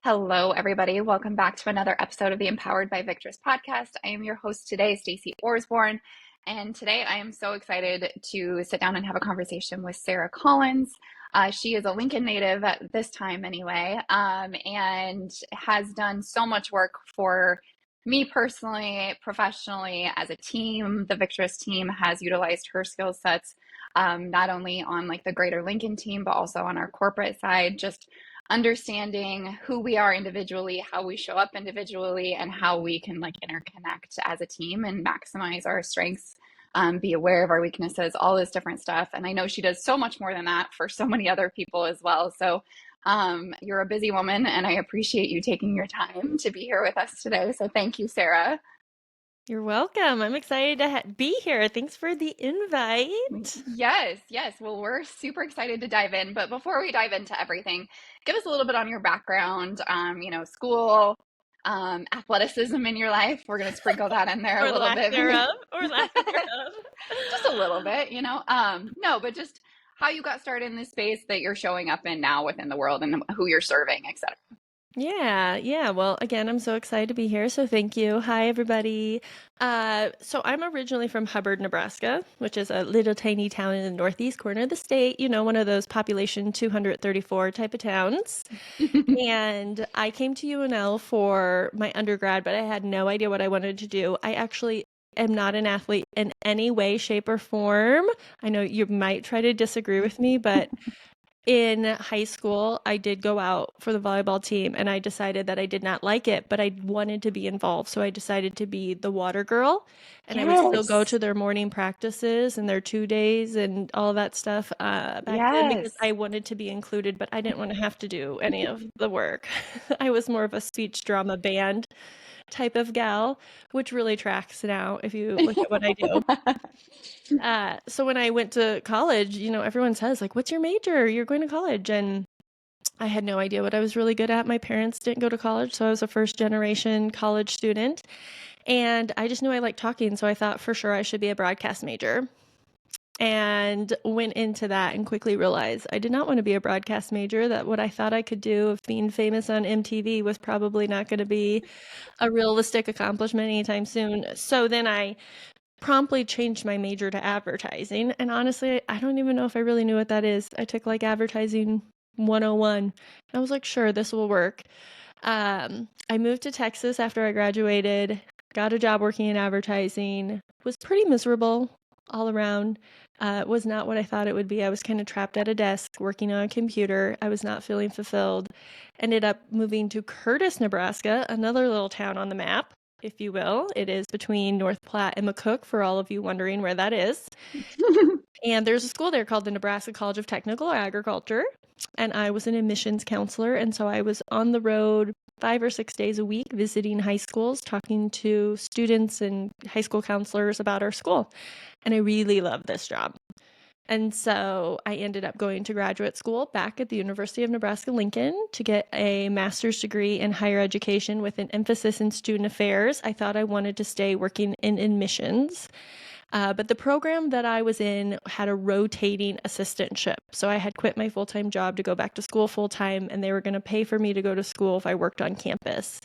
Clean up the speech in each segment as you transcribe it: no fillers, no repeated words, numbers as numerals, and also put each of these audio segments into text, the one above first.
Hello, everybody. Welcome back to another episode of the Empowered by Victress podcast. I am your host today, Stacy Orsborn. And today I am so excited to sit down and have a conversation with Sarah Collins. She is a Lincoln native at this time anyway, and has done so much work for me personally, professionally, as a team. The Victress team has utilized her skill sets, not only on like the greater Lincoln team, but also on our corporate side, just understanding who we are individually, how we show up individually, and how we can like interconnect as a team and maximize our strengths, be aware of our weaknesses, all this different stuff. And I know she does so much more than that for so many other people as well. So you're a busy woman, and I appreciate you taking your time to be here with us today. So thank you, Sarah. You're welcome. I'm excited to be here. Thanks for the invite. Yes. Well, we're super excited to dive in. But before we dive into everything, give us a little bit on your background, school, athleticism in your life. We're going to sprinkle that in there a Or little lack bit. thereof. Or lack thereof. Just a little bit, No, but just how you got started in this space that you're showing up in now within the world and who you're serving, etc. Yeah. Well, again, I'm so excited to be here. So thank you. Hi, everybody. So I'm originally from Hubbard, Nebraska, which is a little tiny town in the northeast corner of the state. You know, one of those population 234 type of towns. And I came to UNL for my undergrad, but I had no idea what I wanted to do. I actually am not an athlete in any way, shape, or form. I know you might try to disagree with me, but in high school, I did go out for the volleyball team, and I decided that I did not like it, but I wanted to be involved. So I decided to be the water girl, and I would still go to their morning practices and their 2 days and all that stuff back then because I wanted to be included, but I didn't want to have to do any of the work. I was more of a speech drama band type of gal, which really tracks now if you look at what I do. So when I went to college, everyone says like, what's your major? You're going to college. And I had no idea what I was really good at. My parents didn't go to college, so I was a first generation college student. And I just knew I liked talking, so I thought for sure I should be a broadcast major. And went into that and quickly realized I did not want to be a broadcast major, that what I thought I could do of being famous on MTV was probably not going to be a realistic accomplishment anytime soon. So then I promptly changed my major to advertising. And honestly, I don't even know if I really knew what that is. I took like advertising 101. I was like, sure, this will work. I moved to Texas after I graduated, got a job working in advertising, was pretty miserable all around. Was not what I thought it would be. I was kind of trapped at a desk working on a computer. I was not feeling fulfilled. Ended up moving to Curtis, Nebraska, another little town on the map, if you will. It is between North Platte and McCook, for all of you wondering where that is. And there's a school there called the Nebraska College of Technical Agriculture. And I was an admissions counselor. And so I was on the road 5 or 6 days a week visiting high schools, talking to students and high school counselors about our school. And I really loved this job. And so I ended up going to graduate school back at the University of Nebraska-Lincoln to get a master's degree in higher education with an emphasis in student affairs. I thought I wanted to stay working in admissions. But the program that I was in had a rotating assistantship. So I had quit my full-time job to go back to school full-time, and they were going to pay for me to go to school if I worked on campus.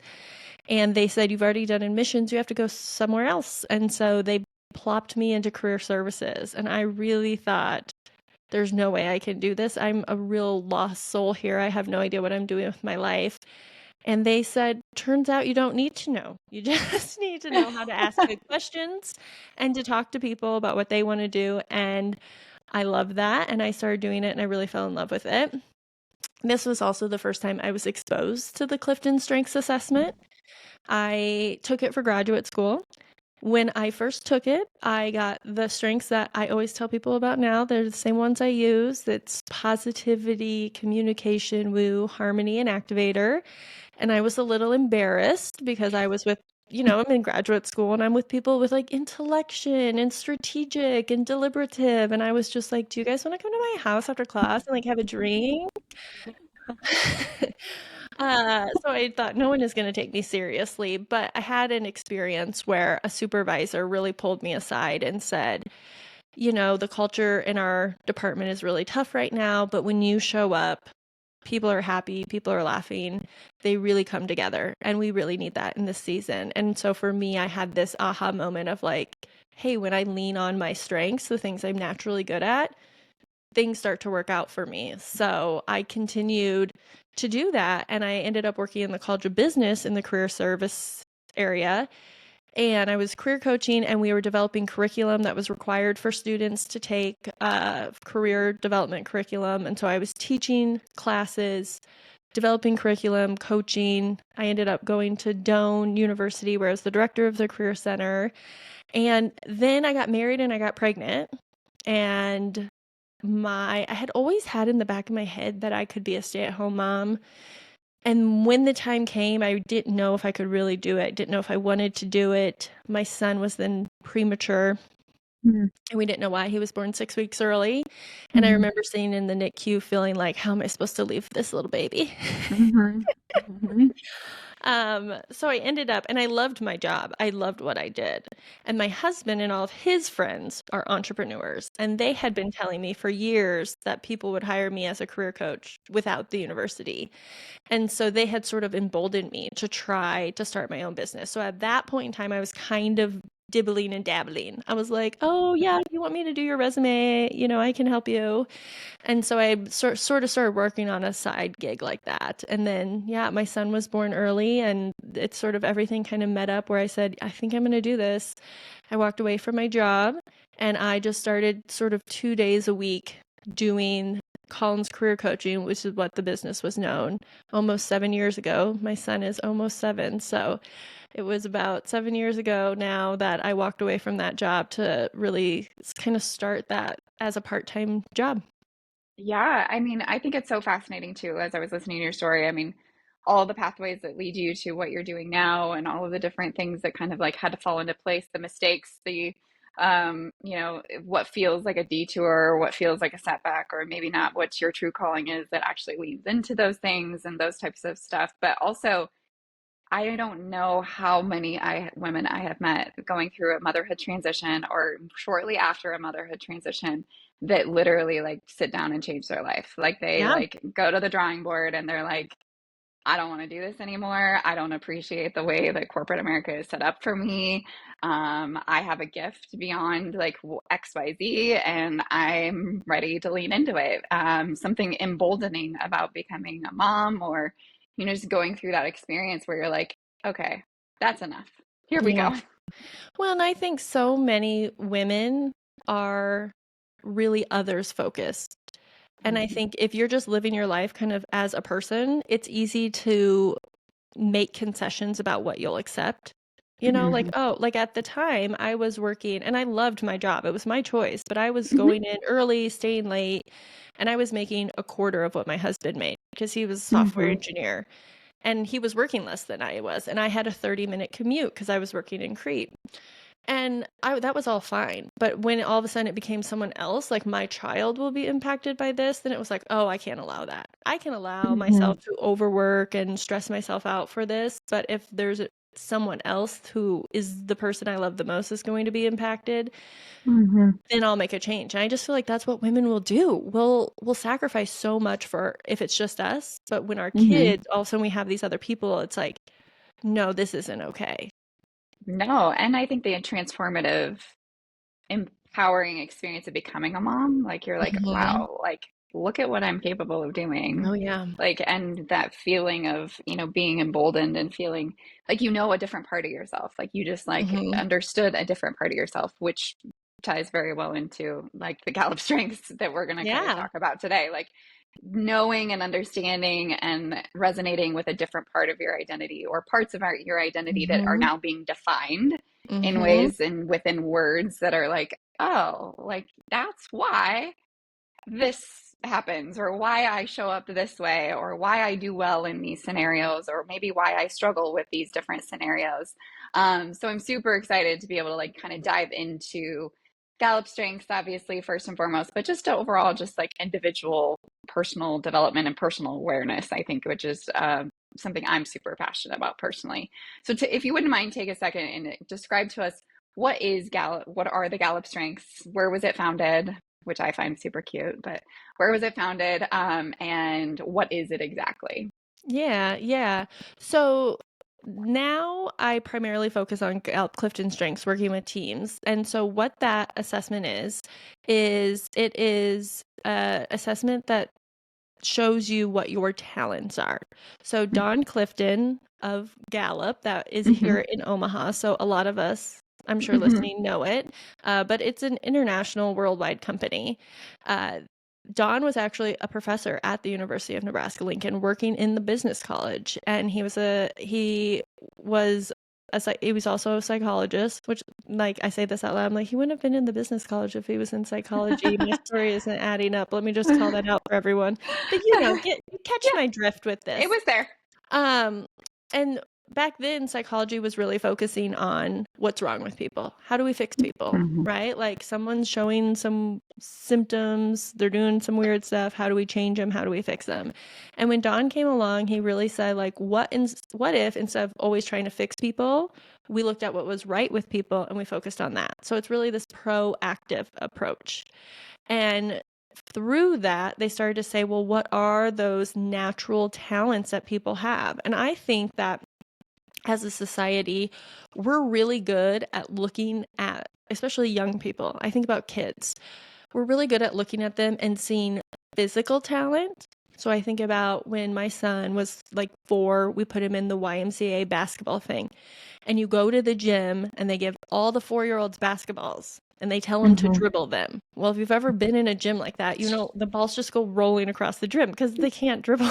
And they said, you've already done admissions, you have to go somewhere else. And so they plopped me into career services. And I really thought, there's no way I can do this. I'm a real lost soul here. I have no idea what I'm doing with my life. And they said, turns out you don't need to know. You just need to know how to ask good questions and to talk to people about what they want to do. And I love that. And I started doing it, and I really fell in love with it. This was also the first time I was exposed to the CliftonStrengths assessment. I took it for graduate school. When I first took it, I got the strengths that I always tell people about now. They're the same ones I use. It's positivity, communication, woo, harmony, and activator. And I was a little embarrassed because I was with, I'm in graduate school and I'm with people with like intellection and strategic and deliberative. And I was just like, do you guys want to come to my house after class and like have a drink? So I thought no one is going to take me seriously, but I had an experience where a supervisor really pulled me aside and said, the culture in our department is really tough right now, but when you show up, people are happy, people are laughing, they really come together. And we really need that in this season. And so for me, I had this aha moment of like, hey, when I lean on my strengths, the things I'm naturally good at, things start to work out for me. So I continued to do that. And I ended up working in the College of Business in the career service area. And I was career coaching, and we were developing curriculum that was required for students to take career development curriculum. And so I was teaching classes, developing curriculum, coaching. I ended up going to Doane University, where I was the director of the Career Center. And then I got married and I got pregnant. And I had always had in the back of my head that I could be a stay-at-home mom. And when the time came, I didn't know if I could really do it. Didn't know if I wanted to do it. My son was then premature, and we didn't know why he was born 6 weeks early. And I remember sitting in the NICU feeling like, how am I supposed to leave this little baby? So I ended up, and I loved my job. I loved what I did. And my husband and all of his friends are entrepreneurs, and they had been telling me for years that people would hire me as a career coach without the university. And so they had sort of emboldened me to try to start my own business. So at that point in time, I was kind of dibbling and dabbling. I was like, oh, yeah, you want me to do your resume? I can help you. And so I sort of started working on a side gig like that. And then, yeah, my son was born early, and it's sort of everything kind of met up where I said, I think I'm going to do this. I walked away from my job, and I just started sort of 2 days a week doing Collins career coaching, which is what the business was known, almost 7 years ago. My son is almost 7. So it was about 7 years ago now that I walked away from that job to really kind of start that as a part-time job. Yeah, I mean, I think it's so fascinating too, as I was listening to your story. I mean, all the pathways that lead you to what you're doing now and all of the different things that kind of like had to fall into place, the mistakes, what feels like a detour, or what feels like a setback, or maybe not what your true calling is that actually leads into those things and those types of stuff. But also, I don't know how many women I have met going through a motherhood transition or shortly after a motherhood transition that literally like sit down and change their life. Like they Yeah. like go to the drawing board and they're like, I don't want to do this anymore. I don't appreciate the way that corporate America is set up for me. I have a gift beyond like XYZ, and I'm ready to lean into it. Something emboldening about becoming a mom, or, just going through that experience where you're like, okay, that's enough. Here we Yeah. go. Well, and I think so many women are really others focused. And I think if you're just living your life kind of as a person, it's easy to make concessions about what you'll accept. Like, oh, like at the time I was working and I loved my job. It was my choice, but I was going in early, staying late, and I was making a quarter of what my husband made because he was a software engineer, and he was working less than I was. And I had a 30-minute commute because I was working in Crete. And that was all fine. But when all of a sudden it became someone else, like my child will be impacted by this, then it was like, oh, I can't allow that. I can allow myself to overwork and stress myself out for this. But if there's someone else who is the person I love the most is going to be impacted, then I'll make a change. And I just feel like that's what women will do. We'll sacrifice so much for if it's just us. But when our kids, also we have these other people, it's like, no, this isn't okay. No, and I think the transformative, empowering experience of becoming a mom, like you're like, Mhm. wow, like look at what I'm capable of doing. Oh, yeah. Like, and that feeling of, being emboldened and feeling like a different part of yourself. Like you just like Mhm. understood a different part of yourself, which ties very well into like the Gallup strengths that we're going to kind of Yeah. talk about today. Like knowing and understanding and resonating with a different part of your identity, or parts of your identity that are Mhm. now being defined in Mhm. ways and within words that are like, oh, like that's why this happens, or why I show up this way, or why I do well in these scenarios, or maybe why I struggle with these different scenarios. So I'm super excited to be able to like kind of dive into Gallup strengths, obviously, first and foremost, but just overall, just like individual personal development and personal awareness, I think, which is something I'm super passionate about personally. So if you wouldn't mind, take a second and describe to us what is Gallup, what are the Gallup strengths, where was it founded? which I find super cute. But where was it founded? And what is it exactly? Yeah, yeah. So now I primarily focus on Gallup CliftonStrengths, working with teams. And so what that assessment is it is a assessment that shows you what your talents are. So Don Clifton of Gallup, that is Mm-hmm. here in Omaha. So a lot of us, I'm sure Mm-hmm. listening, know it, but it's an international, worldwide company. Uh, Don was actually a professor at the University of Nebraska-Lincoln, working in the business college, and he was also a psychologist, which, like, I say this out loud, I'm like, he wouldn't have been in the business college if he was in psychology. My story isn't adding up. Let me just call that out for everyone. But you catch Yeah, my drift with it this. was there. Um, and back then, psychology was really focusing on what's wrong with people. How do we fix people, Mm-hmm. right? Like, someone's showing some symptoms, they're doing some weird stuff. How do we change them? How do we fix them? And when Don came along, he really said, like, what if instead of always trying to fix people, we looked at what was right with people and we focused on that. So it's really this proactive approach. And through that, they started to say, well, what are those natural talents that people have? And I think that as a society, we're really good at looking at, especially young people. I think about kids. We're really good at looking at them and seeing physical talent. So I think about when my son was like 4, we put him in the YMCA basketball thing. And you go to the gym and they give all the 4-year-olds basketballs and they tell them to Mm-hmm. dribble them. Well, if you've ever been in a gym like that, the balls just go rolling across the gym because they can't dribble.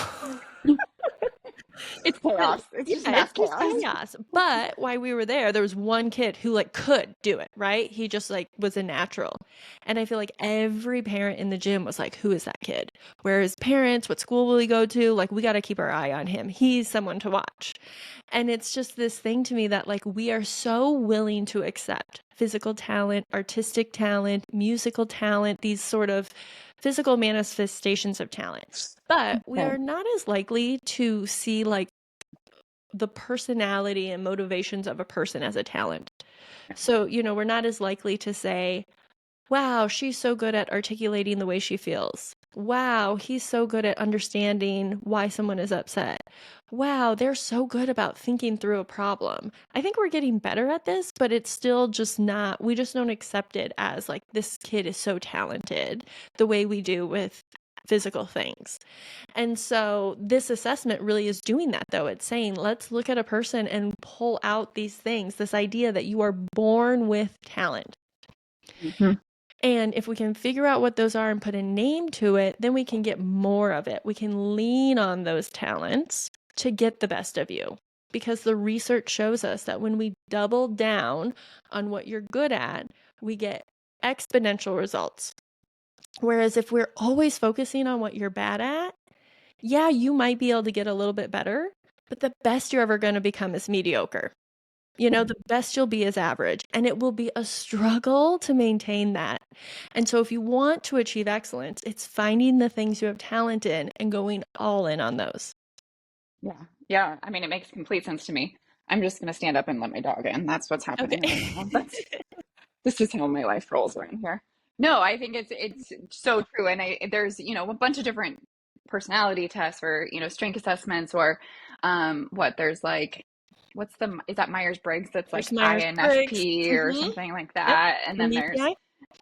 It's But chaos. It's just yeah, mass it's just chaos. chaos. But while we were there was one kid who like could do it, right? He just like was a natural. And I feel like every parent in the gym was like, who is that kid? Where are his parents? What school will he go to? Like, we got to keep our eye on him. He's someone to watch. And it's just this thing to me that like we are so willing to accept physical talent, artistic talent, musical talent, these sort of physical manifestations of talent. But we Right. are not as likely to see like the personality and motivations of a person as a talent. So, we're not as likely to say, wow, she's so good at articulating the way she feels. Wow, he's so good at understanding why someone is upset. Wow, they're so good about thinking through a problem. I think we're getting better at this, but it's still just not, we just don't accept it as like this kid is so talented the way we do with physical things. And so this assessment really is doing that, though. It's saying, let's look at a person and pull out these things, this idea that you are born with talent. Mm-hmm. And if we can figure out what those are and put a name to it, then we can get more of it. We can lean on those talents to get the best of you. Because the research shows us that when we double down on what you're good at, we get exponential results. Whereas if we're always focusing on what you're bad at, yeah, you might be able to get a little bit better, but the best you're ever going to become is mediocre. The best you'll be is average, and it will be a struggle to maintain that. And so if you want to achieve excellence, it's finding the things you have talent in and going all in on those. Yeah. Yeah. I mean, it makes complete sense to me. I'm just going to stand up and let my dog in. That's what's happening right Okay. now. This is how my life rolls around here. No, I think it's so true. And there's, a bunch of different personality tests or, strength assessments or there's like, is that Myers-Briggs that's There's like Myers-Briggs. INFP or something like Yep. that. And then there's MBTI.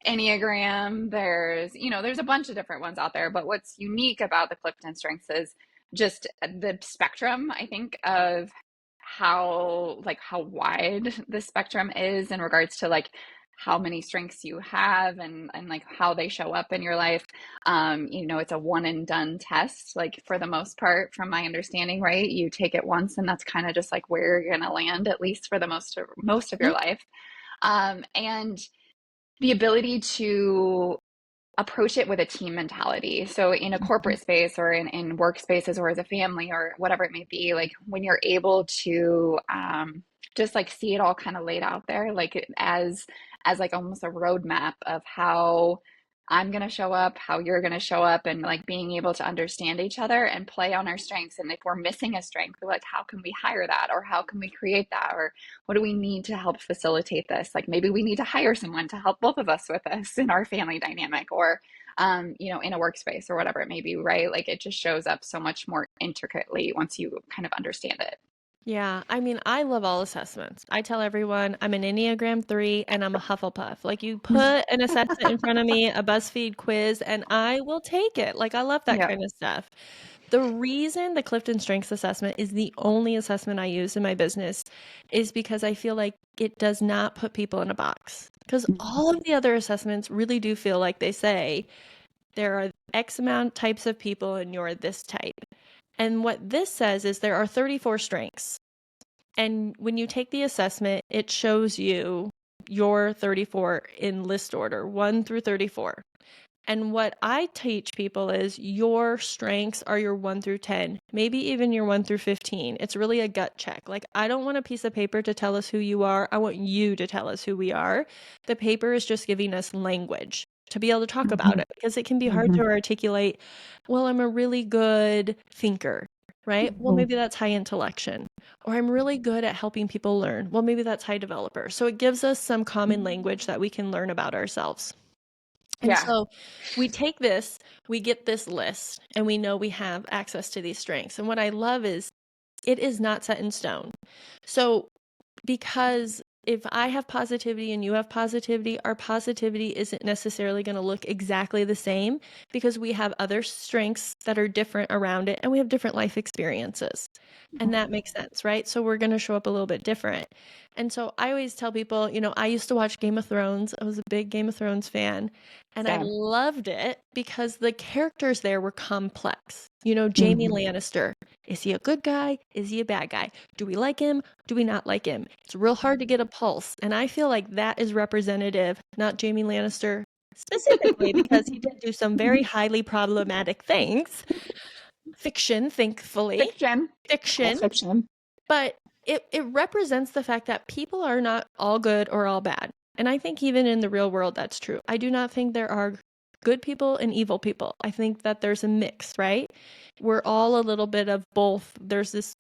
Enneagram. There's a bunch of different ones out there. But what's unique about the Clifton Strengths is just the spectrum, I think, of how wide the spectrum is in regards to like how many strengths you have and like how they show up in your life. It's a one and done test, like for the most part, from my understanding, right? You take it once and that's kind of just like where you're gonna land, at least for the most of your Mhm. life. And the ability to approach it with a team mentality. So in a corporate space or in workspaces or as a family or whatever it may be, like when you're able to just like see it all kind of laid out there, like as like almost a roadmap of how I'm going to show up, how you're going to show up, and like being able to understand each other and play on our strengths. And if we're missing a strength, we're like, how can we hire that? Or how can we create that? Or what do we need to help facilitate this? Like maybe we need to hire someone to help both of us with this in our family dynamic or, in a workspace or whatever it may be, right? Like it just shows up so much more intricately once you kind of understand it. Yeah, I mean, I love all assessments. I tell everyone I'm an Enneagram 3 and I'm a Hufflepuff. Like, you put an assessment in front of me, a BuzzFeed quiz, and I will take it. Like, I love that Yeah. kind of stuff. The reason the Clifton Strengths assessment is the only assessment I use in my business is because I feel like it does not put people in a box. Because all of the other assessments really do feel like they say there are X amount types of people and you're this type. And what this says is there are 34 strengths. And when you take the assessment, it shows you your 34 in list order, 1 through 34. And what I teach people is your strengths are your 1 through 10, maybe even your 1 through 15. It's really a gut check. Like, I don't want a piece of paper to tell us who you are. I want you to tell us who we are. The paper is just giving us language to be able to talk about it because it can be hard to articulate. Well, I'm a really good thinker, right? Well, maybe that's high intellection. Or I'm really good at helping people learn. Well, maybe that's high developer. So it gives us some common language that we can learn about ourselves. And Yeah. so we take this, we get this list, and we know we have access to these strengths. And what I love is it is not set in stone. So because if I have positivity and you have positivity, our positivity isn't necessarily going to look exactly the same because we have other strengths that are different around it and we have different life experiences. And that makes sense, right? So we're going to show up a little bit different. And so I always tell people, I used to watch Game of Thrones. I was a big Game of Thrones fan. And I Same. loved it because the characters there were complex. Jaime Mhm. Lannister. Is he a good guy? Is he a bad guy? Do we like him? Do we not like him? It's real hard to get a pulse. And I feel like that is representative, not Jaime Lannister specifically, because he did do some very highly problematic things. Fiction, thankfully. Fiction. All Fiction. fiction. But it represents the fact that people are not all good or all bad. And I think even in the real world, that's true. I do not think there are good people and evil people. I think that there's a mix, right? We're all a little bit of both. There's this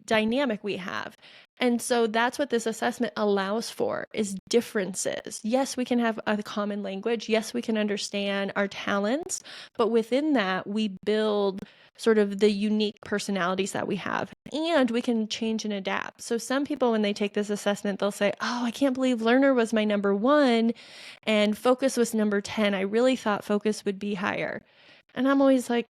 dynamic we have. And so that's what this assessment allows for is differences. Yes, we can have a common language. Yes, we can understand our talents, but within that, we build sort of the unique personalities that we have and we can change and adapt. So some people, when they take this assessment, they'll say, oh, I can't believe learner was my number 1 and focus was number 10. I really thought focus would be higher. And I'm always like,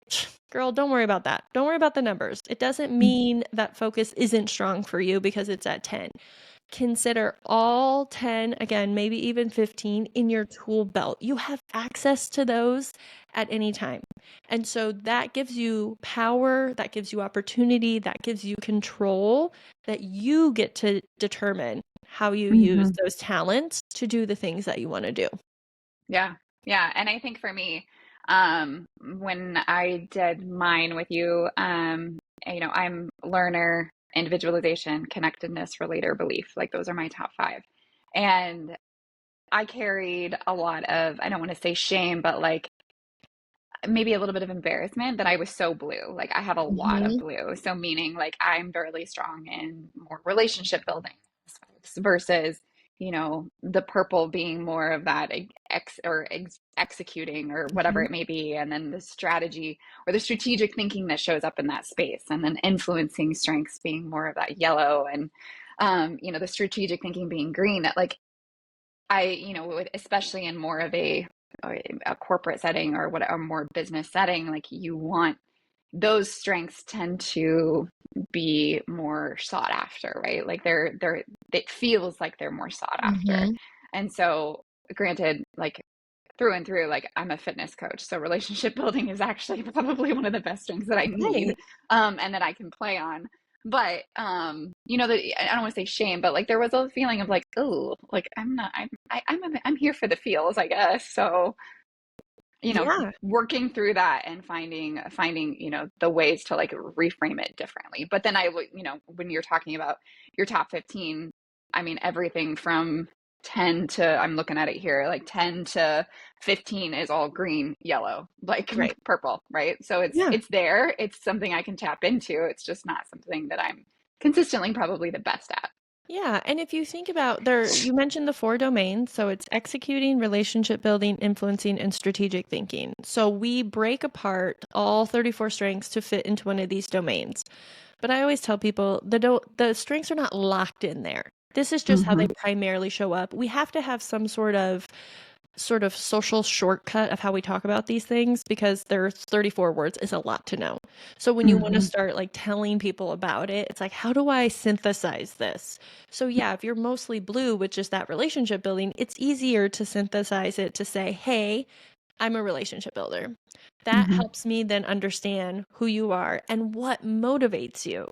girl, don't worry about that. Don't worry about the numbers. It doesn't mean that focus isn't strong for you because it's at 10. Consider all 10, again, maybe even 15 in your tool belt. You have access to those at any time. And so that gives you power, that gives you opportunity, that gives you control that you get to determine how you use those talents to do the things that you want to do. Yeah. Yeah. And I think for me, when I did mine with you, I'm learner, individualization, connectedness, relator, belief. Like those are my top 5. And I carried a lot of, I don't want to say shame, but like maybe a little bit of embarrassment that I was so blue. Like I have a lot of blue. So meaning like I'm fairly strong in more relationship building versus, the purple being more of that executing or whatever it may be. And then the strategy or the strategic thinking that shows up in that space. And then influencing strengths being more of that yellow and, the strategic thinking being green that like especially in more of a corporate setting or what a more business setting, like you want those strengths tend to be more sought after, right? Like it feels like they're more sought after. And so granted, like through and through, like I'm a fitness coach. So relationship building is actually probably one of the best strengths that I need, Right. and that I can play on. But I don't want to say shame, but like there was a feeling of like, oh, like I'm here for the feels, I guess. So Yeah. working through that and finding the ways to like reframe it differently. But then I would when you're talking about your top 15, I mean everything from 10 to, I'm looking at it here, like 10 to 15 is all green, yellow, like Right. purple, right? So Yeah. it's there. It's something I can tap into. It's just not something that I'm consistently probably the best at. Yeah, and if you think about you mentioned the four domains, so it's executing, relationship building, influencing, and strategic thinking. So we break apart all 34 strengths to fit into one of these domains. But I always tell people the strengths are not locked in there. This is just how they Mm-hmm. primarily show up. We have to have some sort of social shortcut of how we talk about these things because there's 34 words is a lot to know. So when you want to Mm-hmm. start like telling people about it, it's like, how do I synthesize this? So yeah, if you're mostly blue, which is that relationship building, it's easier to synthesize it to say, hey, I'm a relationship builder. That Mm-hmm. helps me then understand who you are and what motivates you.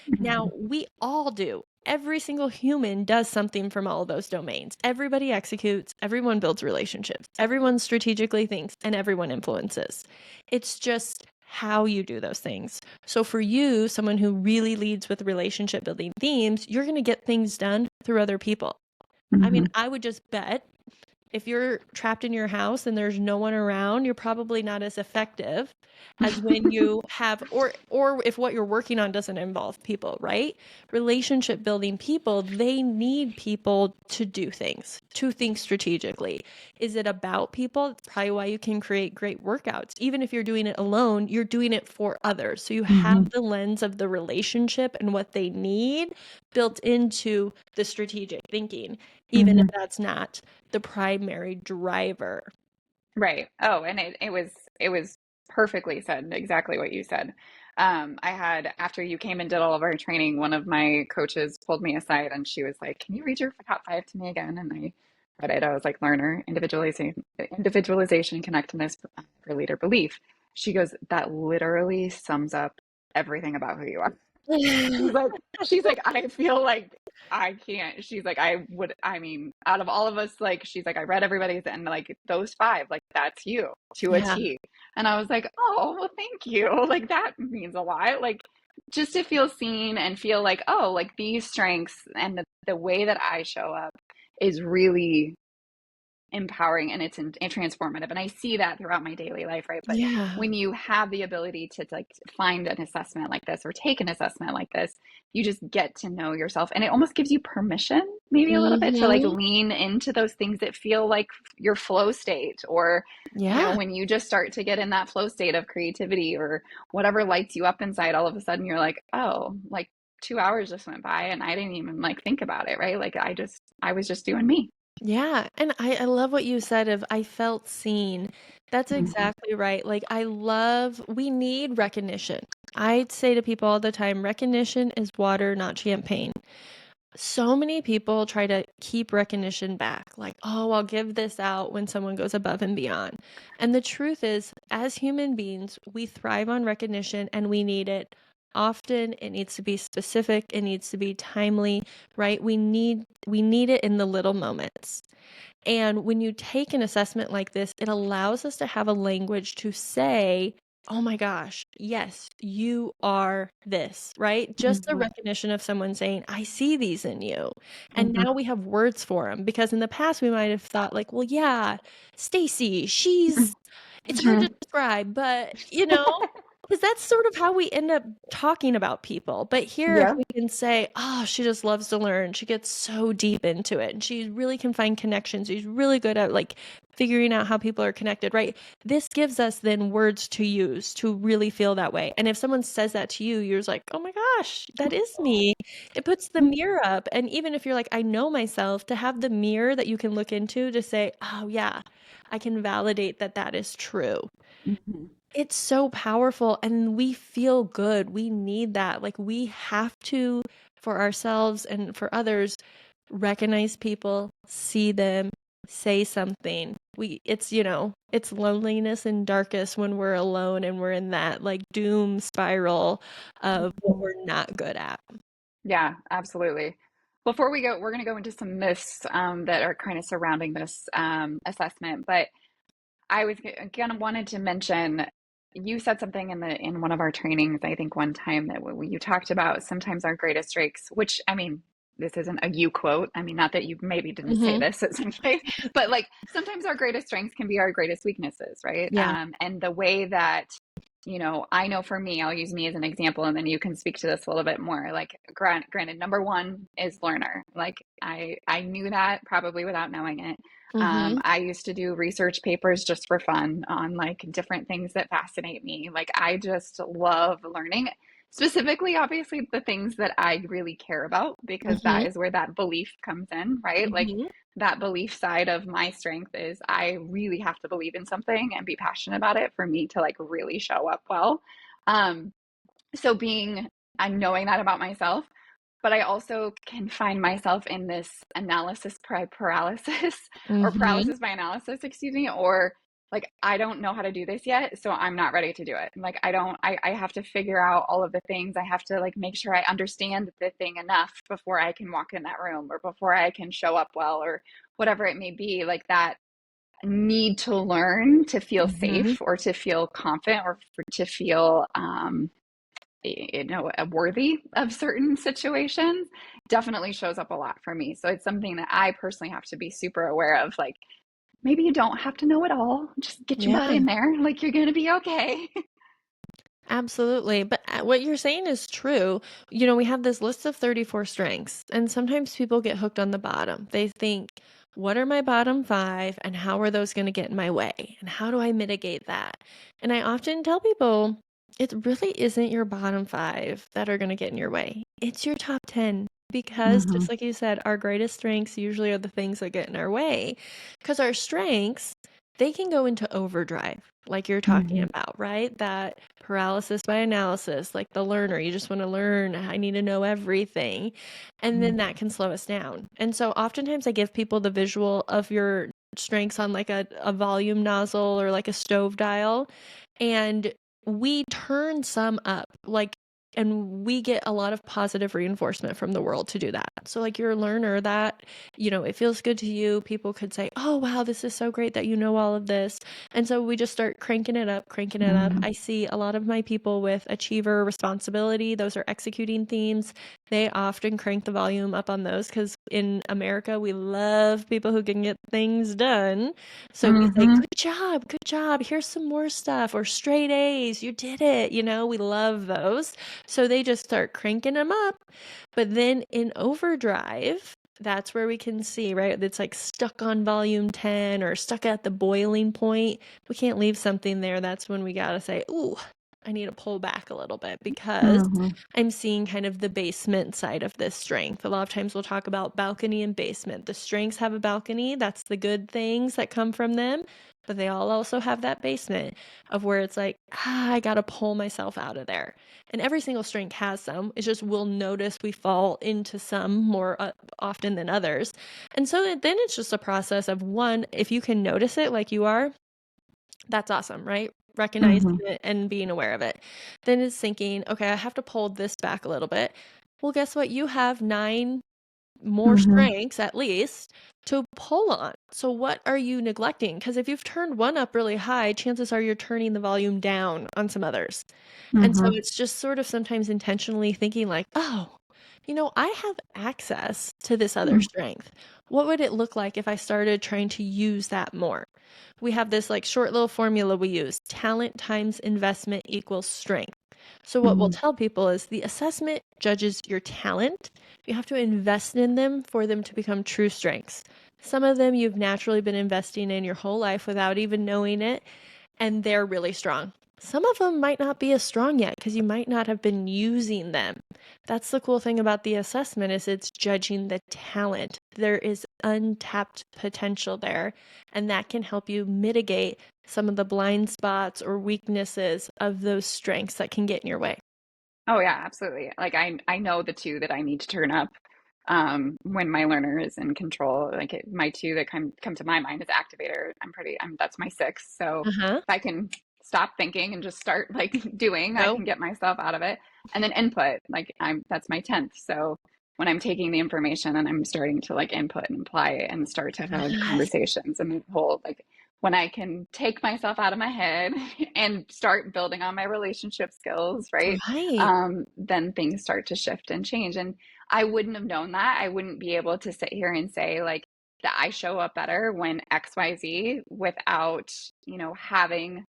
Mm-hmm. Now, we all do. Every single human does something from all of those domains. Everybody executes, everyone builds relationships, everyone strategically thinks, and everyone influences. It's just how you do those things. So, for you, someone who really leads with relationship building themes, you're going to get things done through other people. I mean, Mm-hmm. I would just bet if you're trapped in your house and there's no one around, you're probably not as effective as when you have or if what you're working on doesn't involve people, right? Relationship building people, they need people to do things, to think strategically. Is it about people? It's probably why you can create great workouts. Even if you're doing it alone, you're doing it for others. So you have Mm-hmm. the lens of the relationship and what they need built into the strategic thinking, even if Mm-hmm. that's not the primary driver. Right. Oh, and it was perfectly said, exactly what you said. I had, after you came and did all of our training, one of my coaches pulled me aside and she was like, "Can you read your top five to me again?" And I read it. I was like, learner, individualization, connectedness, for leader belief. She goes, "That literally sums up everything about who you are." She's like, I feel like I can't. She's like, I mean, out of all of us, like, she's like, I read everybody's and like those five, like, that's you to a Yeah. T. And I was like, oh, well, thank you. Like, that means a lot. Like, just to feel seen and feel like, oh, like these strengths and the way that I show up is really empowering and and transformative, and I see that throughout my daily life, right? But Yeah. when you have the ability to like find an assessment like this or take an assessment like this, you just get to know yourself, and it almost gives you permission maybe a little bit to like Mhm. lean into those things that feel like your flow state, or Yeah. when you just start to get in that flow state of creativity or whatever lights you up inside, all of a sudden you're like, oh, like 2 hours just went by and I didn't even like think about it, right? Like I was just doing me. Yeah. And I love what you said of I felt seen. That's Mhm. exactly right. Like we need recognition. I say to people all the time, recognition is water, not champagne. So many people try to keep recognition back, like, oh, I'll give this out when someone goes above and beyond. And the truth is, as human beings, we thrive on recognition and we need it often. It needs to be specific, it needs to be timely, right? We need it in the little moments. And when you take an assessment like this, it allows us to have a language to say, oh my gosh, yes, you are this, right? Just the Mhm. recognition of someone saying, I see these in you. And Mhm. now we have words for them because in the past we might have thought, like, well, yeah, Stacy, it's hard to Mhm. describe, but because that's sort of how we end up talking about people. But here, if Yeah. we can say, oh, she just loves to learn, she gets so deep into it, and she really can find connections. She's really good at like figuring out how people are connected, right? This gives us then words to use to really feel that way. And if someone says that to you, you're just like, oh my gosh, that is me. It puts the mirror up. And even if you're like, I know myself, to have the mirror that you can look into to say, oh yeah, I can validate that that is true. Mhm. It's so powerful and we feel good. We need that. Like we have to, for ourselves and for others, recognize people, see them, say something. It's loneliness and darkest when we're alone and we're in that like doom spiral of what Mhm. we're not good at. Yeah, absolutely. Before we go, we're going to go into some myths that are kind of surrounding this assessment. But I was gonna wanted to mention, you said something in one of our trainings, I think one time, that you talked about sometimes our greatest strengths, which I mean, this isn't a you quote. I mean, not that you maybe didn't say Hmm. this at some point, but like sometimes our greatest strengths can be our greatest weaknesses, right? Yeah. And the way that, I know for me, I'll use me as an example, and then you can speak to this a little bit more. Like, granted, number one is learner. Like, I knew that probably without knowing it. Hmm. I used to do research papers just for fun on like different things that fascinate me. Like, I just love learning, specifically, obviously, the things that I really care about, because that Hmm. is where that belief comes in, right? Like, Hmm. that belief side of my strength is I really have to believe in something and be passionate about it for me to like really show up well. Um, so I'm knowing that about myself, but I also can find myself in this analysis paralysis or Hmm. paralysis by analysis, excuse me, or like, I don't know how to do this yet, so I'm not ready to do it. Like, I have to figure out all of the things. I have to like make sure I understand the thing enough before I can walk in that room or before I can show up well or whatever it may be. Like, that need to learn to feel Hmm. safe or to feel confident or to feel worthy of certain situations definitely shows up a lot for me. So it's something that I personally have to be super aware of. Like, maybe you don't have to know it all. Just get your butt Yeah. in there. Like, you're going to be okay. Absolutely. But what you're saying is true. We have this list of 34 strengths, and sometimes people get hooked on the bottom. They think, what are my bottom five, and how are those going to get in my way? And how do I mitigate that? And I often tell people, it really isn't your bottom five that are going to get in your way, it's your top 10. Because Mm-hmm. just like you said, our greatest strengths usually are the things that get in our way. Because our strengths, they can go into overdrive, like you're talking Mm-hmm. about, right? That paralysis by analysis, like the learner, you just want to learn, I need to know everything. And then that can slow us down. And so oftentimes I give people the visual of your strengths on like a volume nozzle or like a stove dial. And we turn some up, and we get a lot of positive reinforcement from the world to do that. So, like, you're a learner that, it feels good to you. People could say, oh, wow, this is so great that you know all of this. And so we just start cranking it up, cranking it up. Mm-hmm. I see a lot of my people with achiever, responsibility, those are executing themes. They often crank the volume up on those because in America, we love people who can get things done. So we say, Mm-hmm. good job, here's some more stuff, or straight A's, you did it. We love those. So they just start cranking them up. But then in overdrive, that's where we can see, right? It's like stuck on volume 10 or stuck at the boiling point. We can't leave something there. That's when we got to say, ooh, I need to pull back a little bit because Mm-hmm. I'm seeing kind of the basement side of this strength. A lot of times we'll talk about balcony and basement. The strengths have a balcony. That's the good things that come from them. But they all also have that basement of where it's like, I got to pull myself out of there. And every single strength has some. It's just we'll notice we fall into some more often than others. And so then it's just a process of one, if you can notice it like you are, that's awesome, right? Recognizing Mm-hmm. it and being aware of it. Then it's thinking, okay, I have to pull this back a little bit. Well, guess what? You have 9 more Mm-hmm. strengths at least to pull on. So what are you neglecting? Because if you've turned one up really high, chances are you're turning the volume down on some others. And so Mm-hmm. it's just sort of sometimes intentionally thinking like, oh, I have access to this other strength. What would it look like if I started trying to use that more? We have this like short little formula we use: talent times investment equals strength. So what we'll Mm-hmm. tell people is the assessment judges your talent. You have to invest in them for them to become true strengths. Some of them you've naturally been investing in your whole life without even knowing it, and they're really strong. Some of them might not be as strong yet because you might not have been using them. That's the cool thing about the assessment is it's judging the talent. There is untapped potential there, and that can help you mitigate some of the blind spots or weaknesses of those strengths that can get in your way. Oh yeah, absolutely. Like, I know the two that I need to turn up when my learner is in control. Like, my two that come to my mind is activator. I'm that's my six. So Uh-huh. if I can stop thinking and just start like doing, I Go. can get myself out of it. And then input, like, I'm that's my 10th. So when I'm taking the information and I'm starting to like input and apply it and start to have Yes. conversations and the whole like when I can take myself out of my head and start building on my relationship skills, right? Right. Then things start to shift and change. And I wouldn't have known that. I wouldn't be able to sit here and say, like, that I show up better when XYZ without, having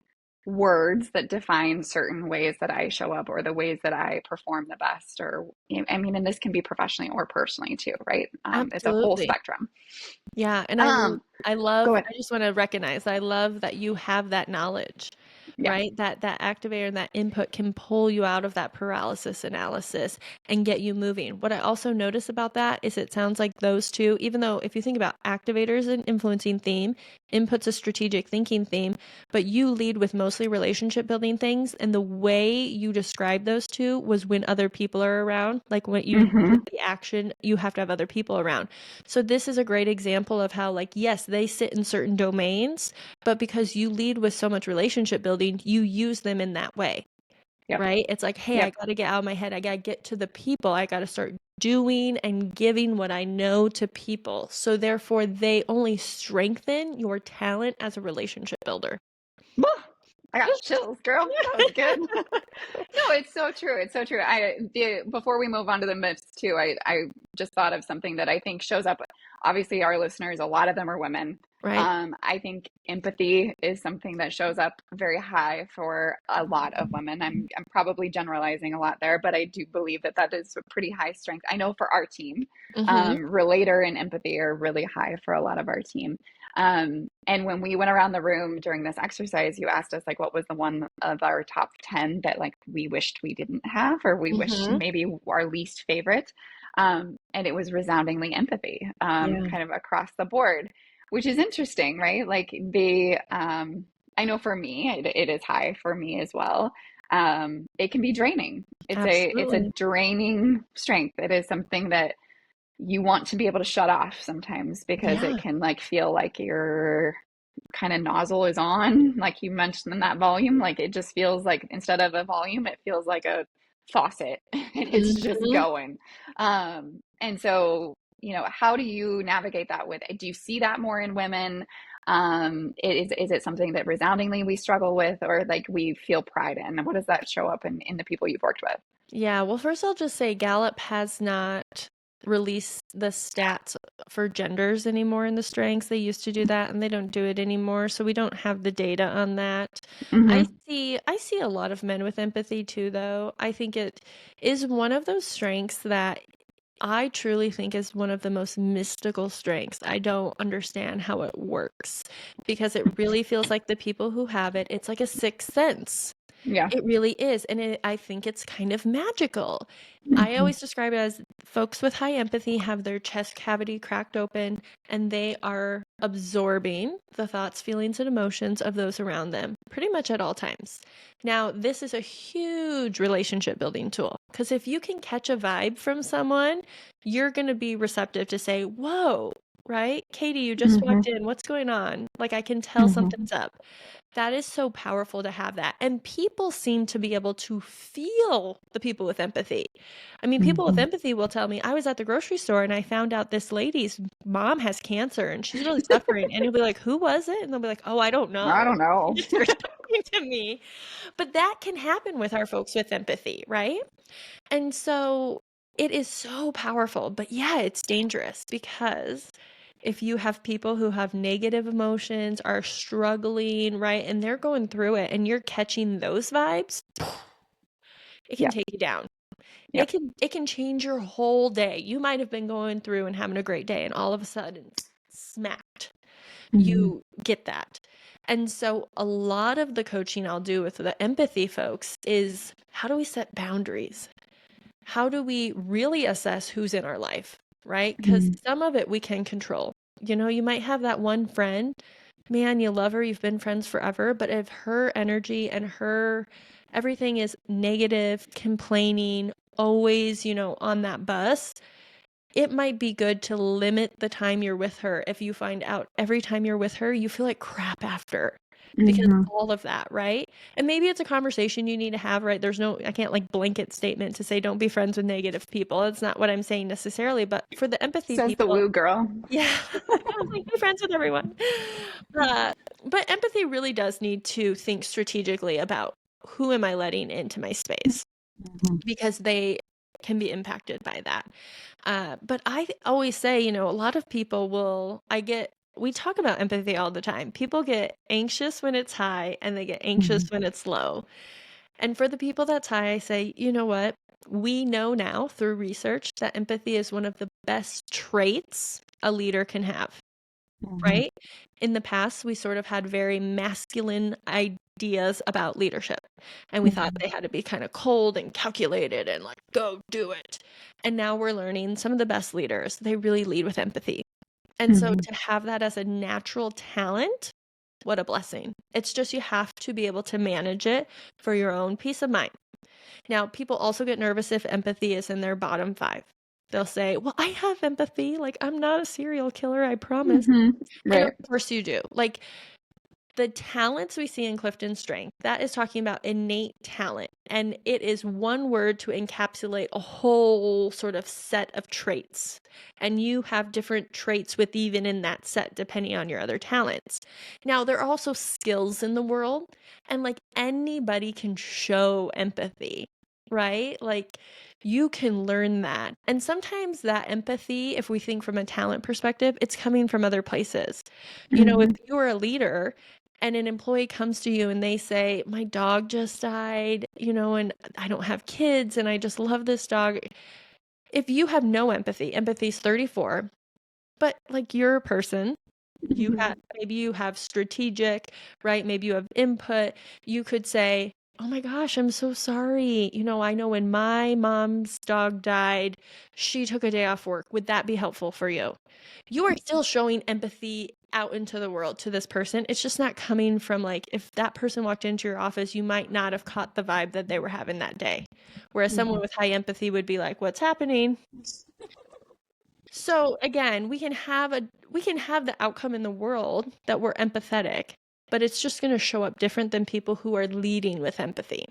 words that define certain ways that I show up or the ways that I perform the best. Or, I mean, and this can be professionally or personally too, right? It's a whole Absolutely. spectrum. Yeah, and Um, I Go love ahead. I just want to recognize I love that you have that knowledge, Yeah. right? That activator and that input can pull you out of that paralysis analysis and get you moving. What I also notice about that is it sounds like those two, even though if you think about activators an influencing theme, input's a strategic thinking theme, but you lead with mostly relationship building things, and the way you describe those two was when other people are around, like when you Hmm. take the action, you have to have other people around. So this is a great example of how, like, yes, they sit in certain domains, but because you lead with so much relationship building, you use them in that way, Yep. right? It's like, hey, I Yep. got to get out of my head. I got to get to the people. I got to start doing and giving what I know to people. So therefore, they only strengthen your talent as a relationship builder. Woo! I got chills, girl. That was good. No, it's so true. It's so true. Before we move on to the myths too, I just thought of something that I think shows up. Obviously, our listeners, a lot of them are women. Right? I think empathy is something that shows up very high for a lot of women. I'm probably generalizing a lot there, but I do believe that that is a pretty high strength. I know for our team, Mm-hmm. relator and empathy are really high for a lot of our team. And when we went around the room during this exercise, you asked us like what was the one of our top 10 that like we wished we didn't have, or we wished Mm-hmm. maybe our least favorite. And it was resoundingly empathy, Yeah. kind of across the board, which is interesting, right? Like I know for me, it is high for me as well. It can be draining. It's a Absolutely. draining strength. It is something that you want to be able to shut off sometimes because it Yeah. can like feel like your kind of nozzle is on, like you mentioned in that volume. Like it just feels like instead of a volume, it feels like a faucet and it's just Mm-hmm. going. And so, how do you navigate that with it? Do you see that more in women? Is it something that resoundingly we struggle with or like we feel pride in? What does that show up in the people you've worked with? Yeah, well, first I'll just say Gallup has not released the stats for genders anymore in the strengths. They used to do that and they don't do it anymore, so we don't have the data on that. I Mm-hmm. see a lot of men with empathy too, though. I think it is one of those strengths that I truly think is one of the most mystical strengths. I don't understand how it works because it really feels like the people who have it, it's like a sixth sense. Yeah. It really is, and I think it's kind of magical. I Mm-hmm. always describe it as folks with high empathy have their chest cavity cracked open and they are absorbing the thoughts, feelings, and emotions of those around them pretty much at all times. Now, this is a huge relationship building tool because if you can catch a vibe from someone, you're going to be receptive to say, "Whoa, right? Katie, you just Mm-hmm. walked in. What's going on?" Like, I can tell Mm-hmm. something's up. That is so powerful to have that. And people seem to be able to feel the people with empathy. I mean, people with Mm-hmm. empathy will tell me, I was at the grocery store and I found out this lady's mom has cancer and she's really suffering. And you'll be like, who was it? And they'll be like, oh, I don't I know. don't know. They just start talking to me. But that can happen with our folks with empathy, right? And so it is so powerful. But yeah, it's dangerous because if you have people who have negative emotions, are struggling, right, and they're going through it and you're catching those vibes, it can Yeah. take you down. Yeah. It can change your whole day. You might have been going through and having a great day and all of a sudden smacked. Mm-hmm. You get that. And so a lot of the coaching I'll do with the empathy folks is how do we set boundaries? How do we really assess who's in our life, right? Because Mm-hmm. some of it we can control. You might have that one friend, man, you love her, you've been friends forever, but if her energy and her everything is negative, complaining, always, on that bus, it might be good to limit the time you're with her if you find out every time you're with her, you feel like crap after. because Mm-hmm. all of that, right? And maybe it's a conversation you need to have, right? I can't like blanket statement to say don't be friends with negative people. That's not what I'm saying necessarily, but for the empathy Says the people, woo girl. yeah, I was like, be friends with everyone. Uh, but empathy really does need to think strategically about who am I letting into my space Mm-hmm. because they can be impacted by that. But I always say, you know, a lot of people we talk about empathy all the time. People get anxious when it's high and they get anxious when it's low. And for the people that's high, I say, you know what? We know now through research that empathy is one of the best traits a leader can have, Mm-hmm. right? In the past, we sort of had very masculine ideas about leadership, and we thought they had to be kind of cold and calculated and like, go do it. And now we're learning some of the best leaders, they really lead with empathy. And so Mm-hmm. to have that as a natural talent, what a blessing. It's just you have to be able to manage it for your own peace of mind. Now, people also get nervous if empathy is in their bottom five. They'll say, well, I have empathy. Like, I'm not a serial killer, I promise. Mm-hmm. And of Right. course you do. Like, the talents we see in Clifton Strength, that is talking about innate talent. And it is one word to encapsulate a whole sort of set of traits. And you have different traits with even in that set, depending on your other talents. Now, there are also skills in the world, and like anybody can show empathy, right? Like you can learn that. And sometimes that empathy, if we think from a talent perspective, it's coming from other places. You know, if Mm-hmm. you are a leader, and an employee comes to you and they say, my dog just died, you know, and I don't have kids and I just love this dog. If you have no empathy, empathy's 34, but like you're a person, Mm-hmm. maybe you have strategic, right? Maybe you have input. You could say, oh my gosh, I'm so sorry. You know, I know when my mom's dog died, she took a day off work. Would that be helpful for you? You are still showing empathy out into the world to this person. It's just not coming from like, if that person walked into your office, you might not have caught the vibe that they were having that day. Whereas someone with high empathy would be like, what's happening? So again, we can have the outcome in the world that we're empathetic, but it's just going to show up different than people who are leading with empathy.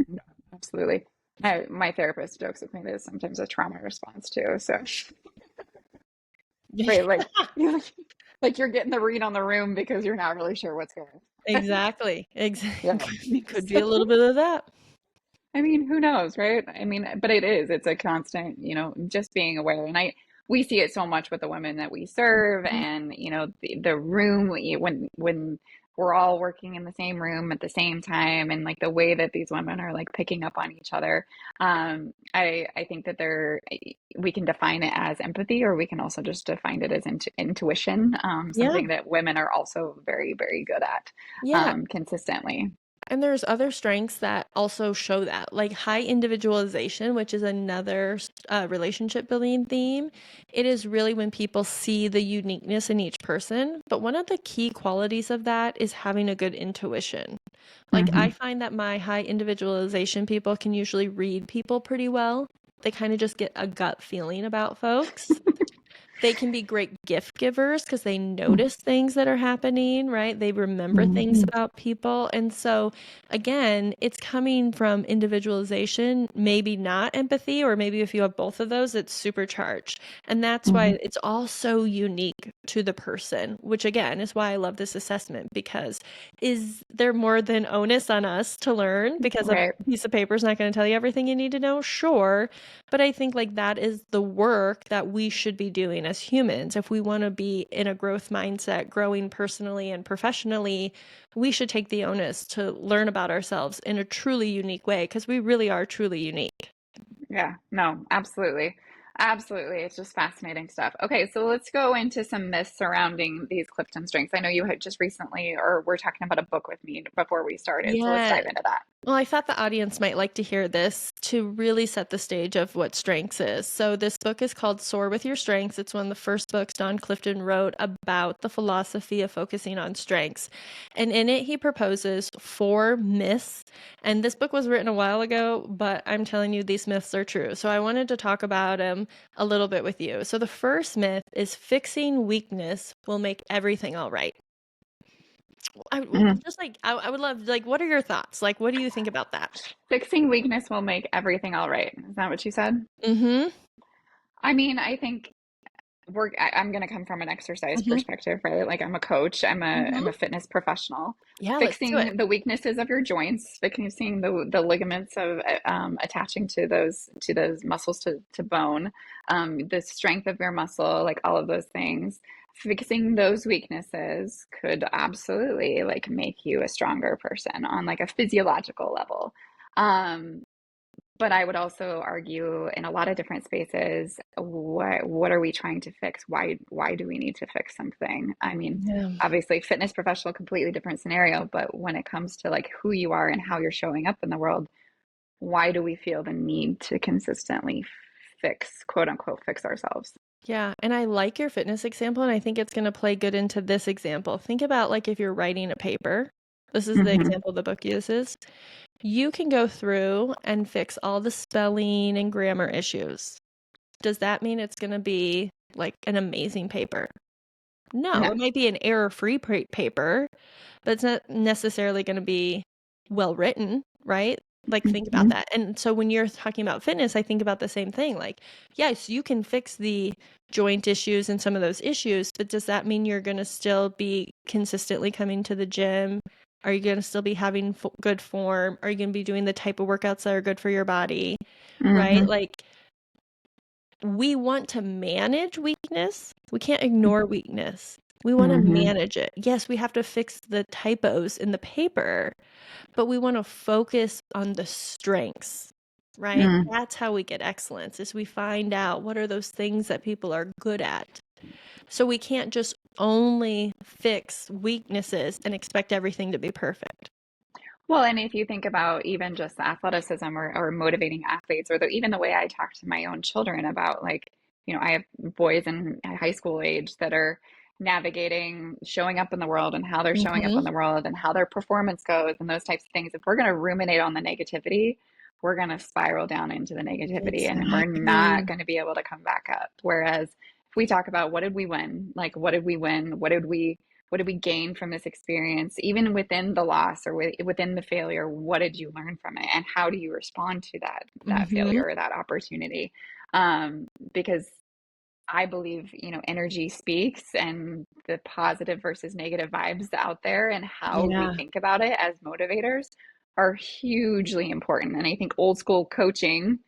No, absolutely. My therapist jokes with me that it's sometimes a trauma response too. So, right, like, like you're getting the read on the room because you're not really sure what's going on. Exactly. Yeah. Exactly. Could be So, a little bit of that. I mean, who knows, right? I mean, but it's a constant, just being aware. And we see it so much with the women that we serve Mhm. and, the room when we're all working in the same room at the same time and like the way that these women are like picking up on each other. I think that we can define it as empathy or we can also just define it as intuition, Yeah. something that women are also very, very good at, Yeah. consistently. And there's other strengths that also show that, like high individualization, which is another relationship building theme. It is really when people see the uniqueness in each person. But one of the key qualities of that is having a good intuition. Like, I Hmm. find that my high individualization people can usually read people pretty well. They kind of just get a gut feeling about folks. They can be great gift givers because they notice things that are happening, right? They remember things Hmm. about people. And so, again, it's coming from individualization, maybe not empathy, or maybe if you have both of those, it's supercharged. And that's Hmm. why it's all so unique to the person, which again is why I love this assessment because is there more than onus on us to learn because a Right. piece of paper is not going to tell you everything you need to know? Sure. But I think like that is the work that we should be doing as humans. If we want to be in a growth mindset, growing personally and professionally, we should take the onus to learn about ourselves in a truly unique way because we really are truly unique. Yeah, no, absolutely. Absolutely. It's just fascinating stuff. Okay, so let's go into some myths surrounding these Clifton strengths. I know you had just recently, or we're talking about a book with me before we started. So let's Yeah. dive into that. Well, I thought the audience might like to hear this to really set the stage of what strengths is. So, this book is called Soar with Your Strengths. It's one of the first books Don Clifton wrote about the philosophy of focusing on strengths. And in it, he proposes 4 myths. And this book was written a while ago, but I'm telling you, these myths are true. So, I wanted to talk about them a little bit with you. So, the first myth is fixing weakness will make everything all right. Mhm. Just like I would love, like, what are your thoughts? Like, what do you think about that? Fixing weakness will make everything all right. Is that what you said? Mm-hmm. I mean, I think I'm going to come from an exercise Mm-hmm. perspective, right? Like I'm a coach, I'm Mm-hmm. a fitness professional. Yeah, let's do it. Fixing the weaknesses of your joints, fixing the ligaments of attaching to those muscles to bone, the strength of your muscle, like all of those things. Fixing those weaknesses could absolutely like make you a stronger person on like a physiological level. Um, but I would also argue in a lot of different spaces, what are we trying to fix? Why do we need to fix something? I mean, Yeah. obviously fitness professional, completely different scenario, but when it comes to like who you are and how you're showing up in the world, why do we feel the need to consistently fix, quote unquote, fix ourselves? Yeah, and I like your fitness example, and I think it's going to play good into this example. Think about like if you're writing a paper. This is the Hmm. example the book uses. You can go through and fix all the spelling and grammar issues. Does that mean it's going to be like an amazing paper? No, No. it might be an error-free paper, but it's not necessarily going to be well written, right? Like, think about Hmm. that. And so when you're talking about fitness, I think about the same thing. Like, yes, you can fix the joint issues and some of those issues, but does that mean you're going to still be consistently coming to the gym? Are you going to still be having good form? Are you going to be doing the type of workouts that are good for your body? Right? Hmm. Like, we want to manage weakness. We can't ignore weakness. We want to Hmm. manage it. Yes, we have to fix the typos in the paper, but we want to focus on the strengths, right? Hmm. That's how we get excellence, is we find out what are those things that people are good at. So we can't just only fix weaknesses and expect everything to be perfect. Well, and if you think about even just athleticism or motivating athletes, or even the way I talk to my own children about like, I have boys in high school age that are navigating showing up in the world and how they're showing up in Mm-hmm. the world and how their performance goes and those types of things. If we're going to ruminate on the negativity, we're going to spiral down into the negativity and we're not Exactly. going to be able to come back up. Whereas if we talk about what did we win? Like, what did we win? What did we gain from this experience, even within the loss or within the failure? What did you learn from it, and how do you respond to that Mm-hmm. failure or that opportunity? Because I believe, energy speaks, and the positive versus negative vibes out there and how we Yeah. think about it as motivators are hugely important. And I think old school coaching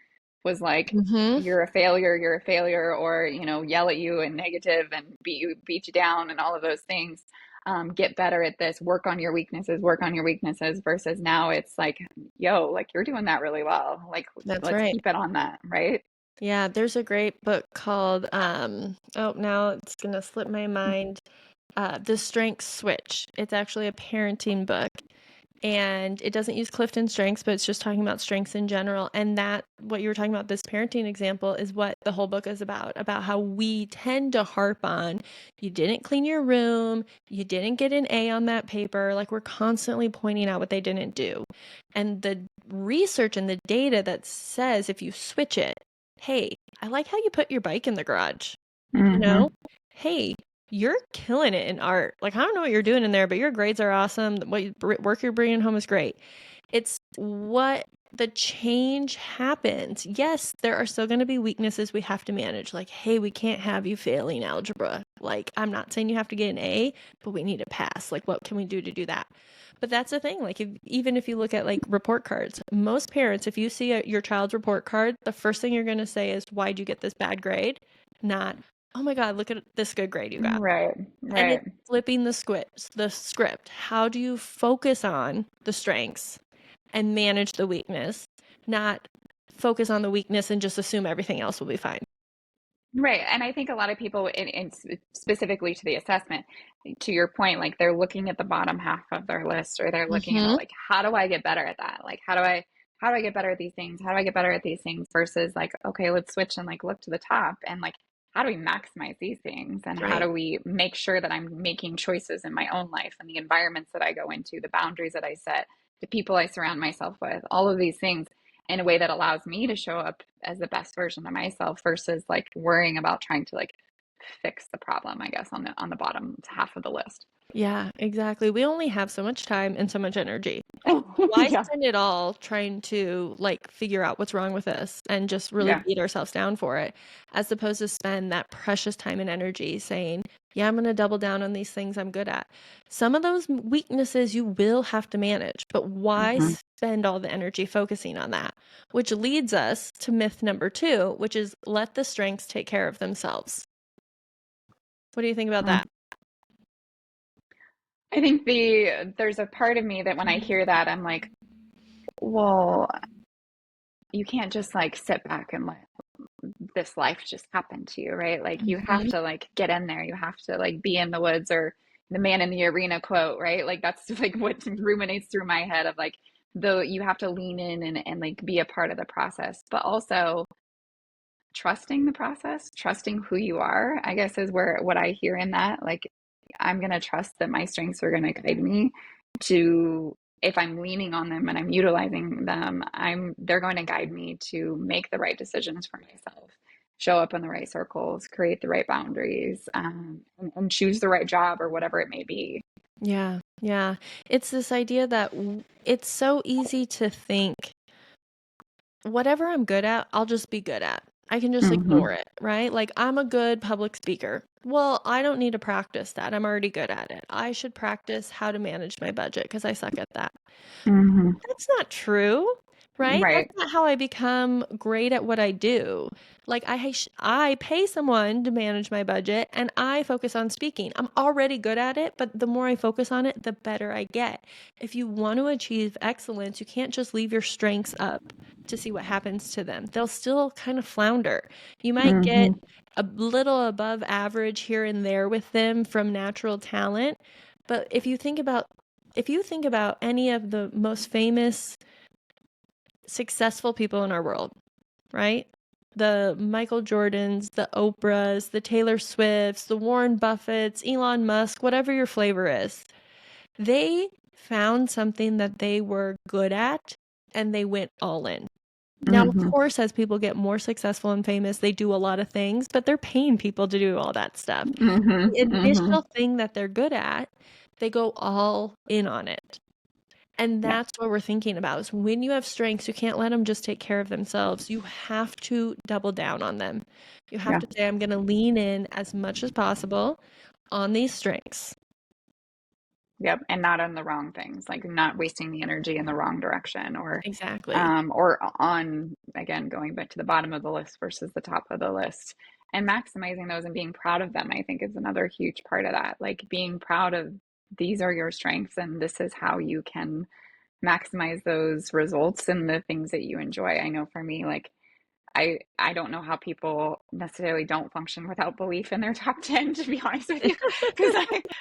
was like, Mm-hmm. you're a failure, or, yell at you and negative and beat you down and all of those things. Get better at this, work on your weaknesses, versus now it's like, yo, like you're doing that really well. Like, That's let's right. keep it on that, right? Yeah, there's a great book called oh, now it's gonna slip my mind. The Strength Switch. It's actually a parenting book. And it doesn't use CliftonStrengths, but it's just talking about strengths in general. And that, what you were talking about, this parenting example, is what the whole book is about how we tend to harp on, you didn't clean your room, you didn't get an A on that paper. Like, we're constantly pointing out what they didn't do. And the research and the data that says if you switch it, hey, I like how you put your bike in the garage, you Mm-hmm. know? Hey, you're killing it in art. Like, I don't know what you're doing in there, but your grades are awesome. Work you're bringing home is great. It's what the change happens. Yes, there are still going to be weaknesses we have to manage. Like, hey, we can't have you failing algebra. Like, I'm not saying you have to get an A, but we need a pass. Like, what can we do to do that? But that's the thing. Like, even if you look at like report cards, most parents, if you see your child's report card, the first thing you're going to say is, "Why'd you get this bad grade?" Not, "Oh my God, look at this good grade you got." Right, And it's right. flipping the script. How do you focus on the strengths and manage the weakness, not focus on the weakness and just assume everything else will be fine? Right. And I think a lot of people, specifically to the assessment, to your point, like they're looking at the bottom half of their list, or they're looking at Mm-hmm. like, how do I get better at that? Like, how do I get better at these things? How do I get better at these things? Versus like, okay, let's switch and like look to the top and like, how do we maximize these things? And how Right. do we make sure that I'm making choices in my own life and the environments that I go into, the boundaries that I set, the people I surround myself with, all of these things in a way that allows me to show up as the best version of myself versus like worrying about trying to like fix the problem, I guess, on the bottom half of the list. Yeah, exactly. We only have so much time and so much energy. Why Yeah. spend it all trying to like figure out what's wrong with us and just really Yeah. beat ourselves down for it, as opposed to spend that precious time and energy saying, yeah, I'm going to double down on these things I'm good at. Some of those weaknesses you will have to manage, but why Hmm. spend all the energy focusing on that? Which leads us to myth number 2, which is let the strengths take care of themselves. What do you think about that? I think there's a part of me that when I hear that, I'm like, well, you can't just like sit back and let this life just happen to you, right? Like you have Mhm. to like get in there. You have to like be in the woods, or the man in the arena quote, right? Like that's like what ruminates through my head of like, though you have to lean in and like be a part of the process, but also trusting the process, trusting who you are, I guess is where what I hear in that. Like, I'm going to trust that my strengths are going to guide me to, if I'm leaning on them and I'm utilizing them, they're going to guide me to make the right decisions for myself, show up in the right circles, create the right boundaries, and choose the right job or whatever it may be. Yeah, yeah. It's this idea that it's so easy to think whatever I'm good at, I'll just be good at. I can just Mm-hmm. ignore it, right? Like I'm a good public speaker. Well, I don't need to practice that. I'm already good at it. I should practice how to manage my budget because I suck at that. Mm-hmm. That's not true, right? That's Right. not how I become great at what I do. Like I pay someone to manage my budget and I focus on speaking. I'm already good at it, but the more I focus on it, the better I get. If you want to achieve excellence, you can't just leave your strengths up to see what happens to them. They'll still kind of flounder. You might get Mm-hmm. a little above average here and there with them from natural talent, but if you think about any of the most famous successful people in our world, right? The Michael Jordans, the Oprahs, the Taylor Swifts, the Warren Buffetts, Elon Musk, whatever your flavor is, they found something that they were good at and they went all in. Now, of Mm-hmm. course, as people get more successful and famous, they do a lot of things, but they're paying people to do all that stuff. The Mm-hmm. Mm-hmm. initial thing that they're good at, they go all in on it. And Yeah. that's what we're thinking about is when you have strengths, you can't let them just take care of themselves. You have to double down on them. You have Yeah. to say, I'm going to lean in as much as possible on these strengths. Yep, and not on the wrong things, like not wasting the energy in the wrong direction, Exactly. or on, again, going back to the bottom of the list versus the top of the list, and maximizing those and being proud of them, I think is another huge part of that. Like being proud of, these are your strengths and this is how you can maximize those results and the things that you enjoy. I know for me, like I don't know how people necessarily don't function without belief in their top 10, to be honest with you, because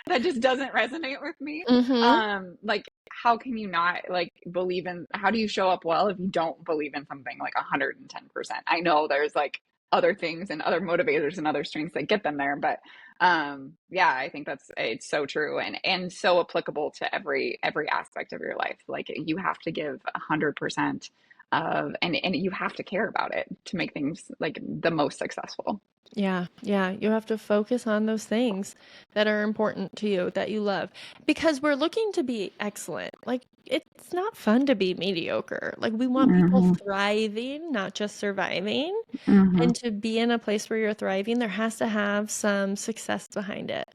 that just doesn't resonate with me. Mm-hmm. Like how can you not like believe in, how do you show up well if you don't believe in something like 110%? I know there's like other things and other motivators and other strengths that get them there, but yeah, I think it's so true and so applicable to every aspect of your life. Like you have to give 100% of, and you have to care about it to make things like the most successful. Yeah, yeah. You have to focus on those things that are important to you, that you love, because we're looking to be excellent. Like, it's not fun to be mediocre. Like, we want people Hmm. thriving, not just surviving. Hmm. And to be in a place where you're thriving, there has to have some success behind it.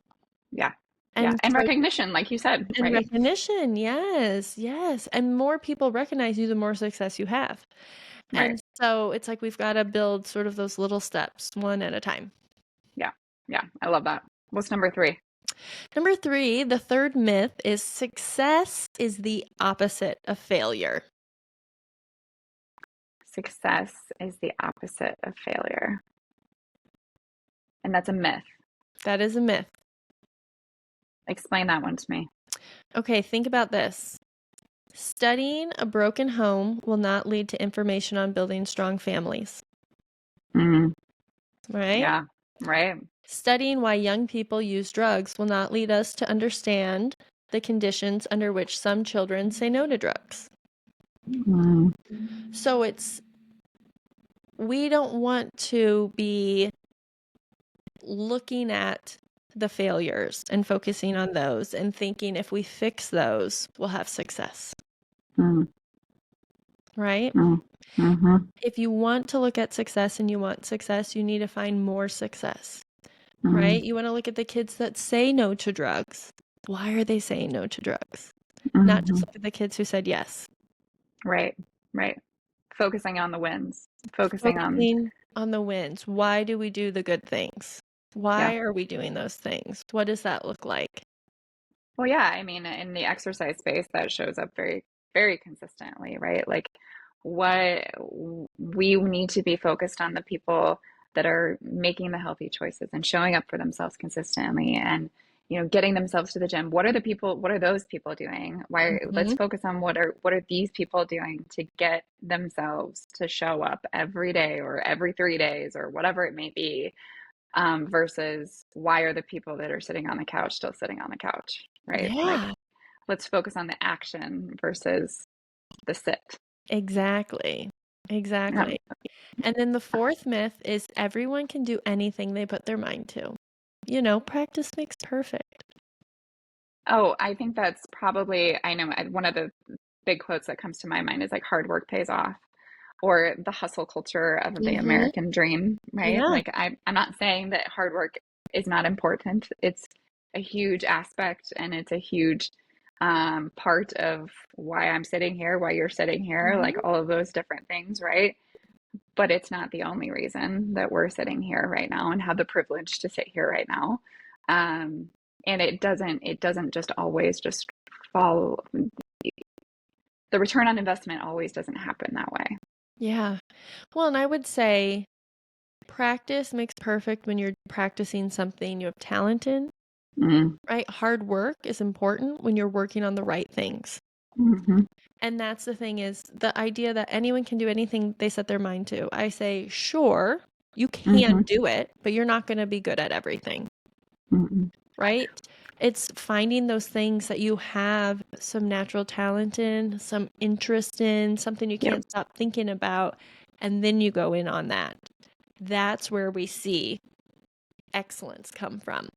Yeah. Yeah. And And so, recognition, like you said, and right? recognition, yes, yes. And more people recognize you, the more success you have. Right. And so it's like we've got to build sort of those little steps, one at a time. Yeah. Yeah. I love that. What's number three? Number 3, the third myth is success is the opposite of failure. Success is the opposite of failure. And that's a myth. That is a myth. Explain that one to me. Okay, think about this. Studying a broken home will not lead to information on building strong families, Mm, right? yeah. Right. Studying why young people use drugs will not lead us to understand the conditions under which some children say no to drugs. Mm, So we don't want to be looking at the failures and focusing on those and thinking if we fix those, we'll have success. Mm. Right? Mm. Mm-hmm. If you want to look at success and you want success, you need to find more success. Right? Mm. You want to look at the kids that say no to drugs. Why are they saying no to drugs? Not Mm-hmm. just look at the kids who said yes. Right. Right. Focusing on the wins, focusing on, Focusing on the wins. Why do we do the good things? yeah. Why are we doing those things? What does that look like? Well, yeah, I mean, in the exercise space, that shows up very, very consistently, right? Like, what we need to be focused on the people that are making the healthy choices and showing up for themselves consistently and, getting themselves to the gym. What are those people doing? Let's Hmm. focus on what are these people doing to get themselves to show up every day or every 3 days or whatever it may be, versus why are the people that are sitting on the couch still sitting on the couch, right? Like, Yeah, let's focus on the action versus the sit. exactly. Yeah. Exactly. And then the fourth myth is everyone can do anything they put their mind to. Practice makes perfect. Oh, I think that's probably, I know one of the big quotes that comes to my mind is like hard work pays off, or the hustle culture of the Hmm. American dream, right? Yeah. Like, I'm not saying that hard work is not important. It's a huge aspect and it's a huge part of why I'm sitting here, why you're sitting here, like Hmm. all of those different things, right? But it's not the only reason that we're sitting here right now and have the privilege to sit here right now. Um, and it doesn't just always just follow. The return on investment always doesn't happen that way. Yeah. Well, and I would say practice makes perfect when you're practicing something you have talent in, Mm. right? Hard work is important when you're working on the right things. Hmm. And that's the thing is the idea that anyone can do anything they set their mind to. I say, sure, you can Hmm. do it, but you're not going to be good at everything, Hmm. right? It's finding those things that you have some natural talent in, some interest in, something you Yep. can't stop thinking about, and then you go in on that. That's where we see excellence come from,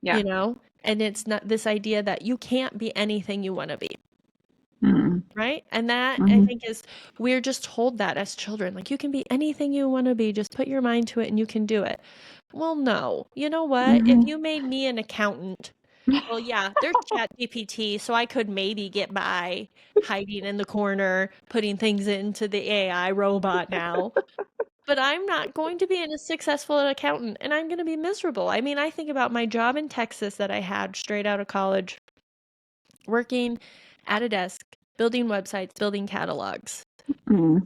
Yeah. And it's not this idea that you can't be anything you want to be. Hmm. Right? And that I Hmm. think is we're just told that as children. Like you can be anything you want to be, just put your mind to it and you can do it. Well, no. You know what? If Hmm. you made me an accountant, well, yeah, there's Chat GPT, so I could maybe get by hiding in the corner, putting things into the AI robot now. But I'm not going to be a successful accountant and I'm going to be miserable. I mean, I think about my job in Texas that I had straight out of college, working at a desk, building websites, building catalogs. Hmm.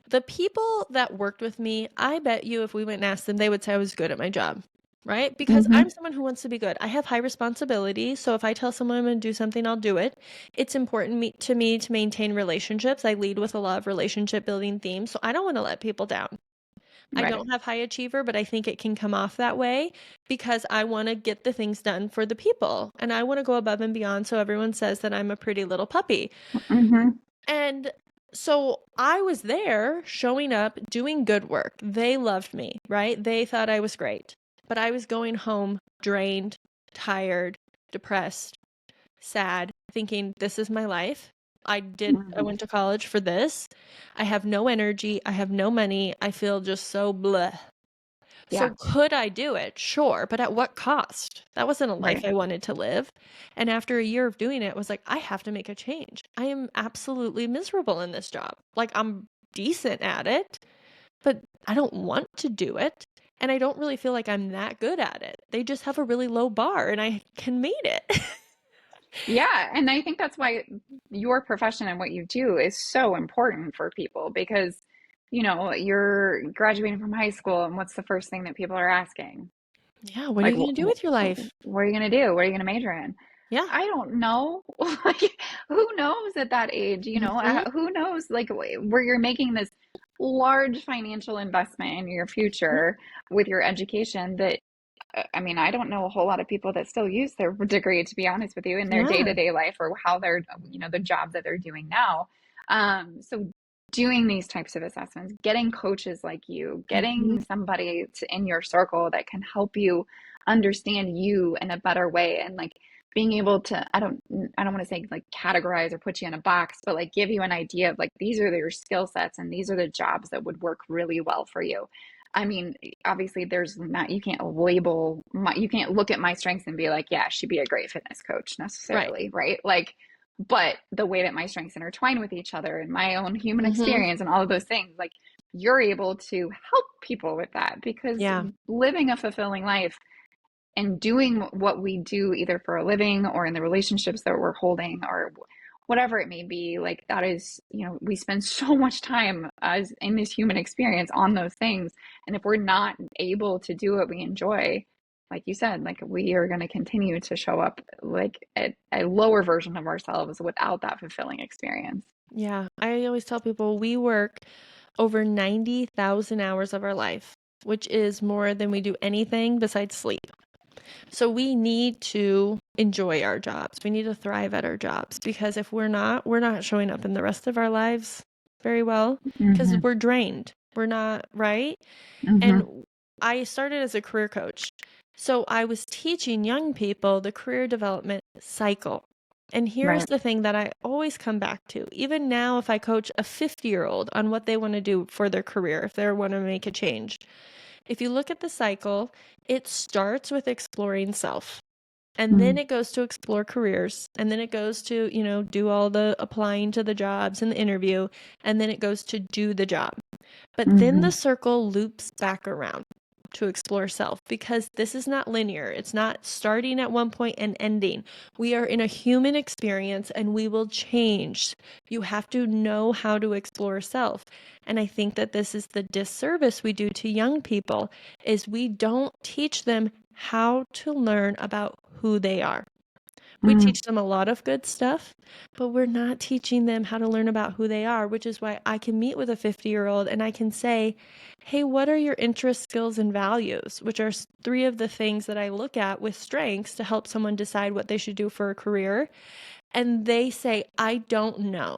The people that worked with me, I bet you if we went and asked them, they would say I was good at my job, right? Because Hmm. I'm someone who wants to be good. I have high responsibility. So if I tell someone I'm going to do something, I'll do it. It's important to me to maintain relationships. I lead with a lot of relationship building themes. So I don't want to let people down. I Right. don't have high achiever, but I think it can come off that way because I want to get the things done for the people and I want to go above and beyond so everyone says that I'm a pretty little puppy. Hmm. And so I was there showing up, doing good work. They loved me, right? They thought I was great. But I was going home drained, tired, depressed, sad, thinking, this is my life. I Hmm. went to college for this. I have no energy. I have no money. I feel just so bleh. Yeah. So could I do it? Sure, but at what cost? That wasn't a life Right. I wanted to live. And after a year of doing it, I was like, I have to make a change. I am absolutely miserable in this job. Like I'm decent at it, but I don't want to do it. And I don't really feel like I'm that good at it. They just have a really low bar and I can meet it. Yeah, and I think that's why your profession and what you do is so important for people because, you're graduating from high school and what's the first thing that people are asking? Yeah, what are Like, you going to do with your life? what are you going to do? What are you going to major in? Yeah. I don't know. Like, who knows at that age, Hmm. who knows, like, where you're making this large financial investment in your future with your education that I mean, I don't know a whole lot of people that still use their degree, to be honest with you, in their Yeah. day-to-day life or how they're, the job that they're doing now. So doing these types of assessments, getting coaches like you, Hmm. getting somebody in your circle that can help you understand you in a better way, and like being able to, I don't want to say like categorize or put you in a box, but like give you an idea of like these are your skill sets and these are the jobs that would work really well for you. I mean, obviously there's not, you can't label my, you can't look at my strengths and be like, yeah, she'd be a great fitness coach Right. necessarily, right? Like, but the way that my strengths intertwine with each other and my own human Mm-hmm. experience and all of those things, like you're able to help people with that, because Yeah. living a fulfilling life and doing what we do either for a living or in the relationships that we're holding or whatever it may be, like that is, we spend so much time as in this human experience on those things, and if we're not able to do what we enjoy, like you said, like we are going to continue to show up like a lower version of ourselves without that fulfilling experience. Yeah. I always tell people we work over 90,000 hours of our life, which is more than we do anything besides sleep. So we need to enjoy our jobs. We need to thrive at our jobs, because if we're not showing up in the rest of our lives very well, because Mm-hmm. we're drained. We're not, right? Mm-hmm. And I started as a career coach. So I was teaching young people the career development cycle. And here's Right. the thing that I always come back to. Even now, if I coach a 50-year-old on what they want to do for their career, if they want to make a change, if you look at the cycle, it starts with exploring self. And then Mm-hmm. it goes to explore careers. And then it goes to, do all the applying to the jobs and the interview. And then it goes to do the job. But then Mm-hmm. the circle loops back around to explore self, because this is not linear. It's not starting at one point and ending. We are in a human experience and we will change. You have to know how to explore self. And I think that this is the disservice we do to young people, is we don't teach them how to learn about who they are. We Mm-hmm. teach them a lot of good stuff, but we're not teaching them how to learn about who they are, which is why I can meet with a 50-year-old and I can say, hey, what are your interests, skills, and values? Which are three of the things that I look at with strengths to help someone decide what they should do for a career. And they say, I don't know.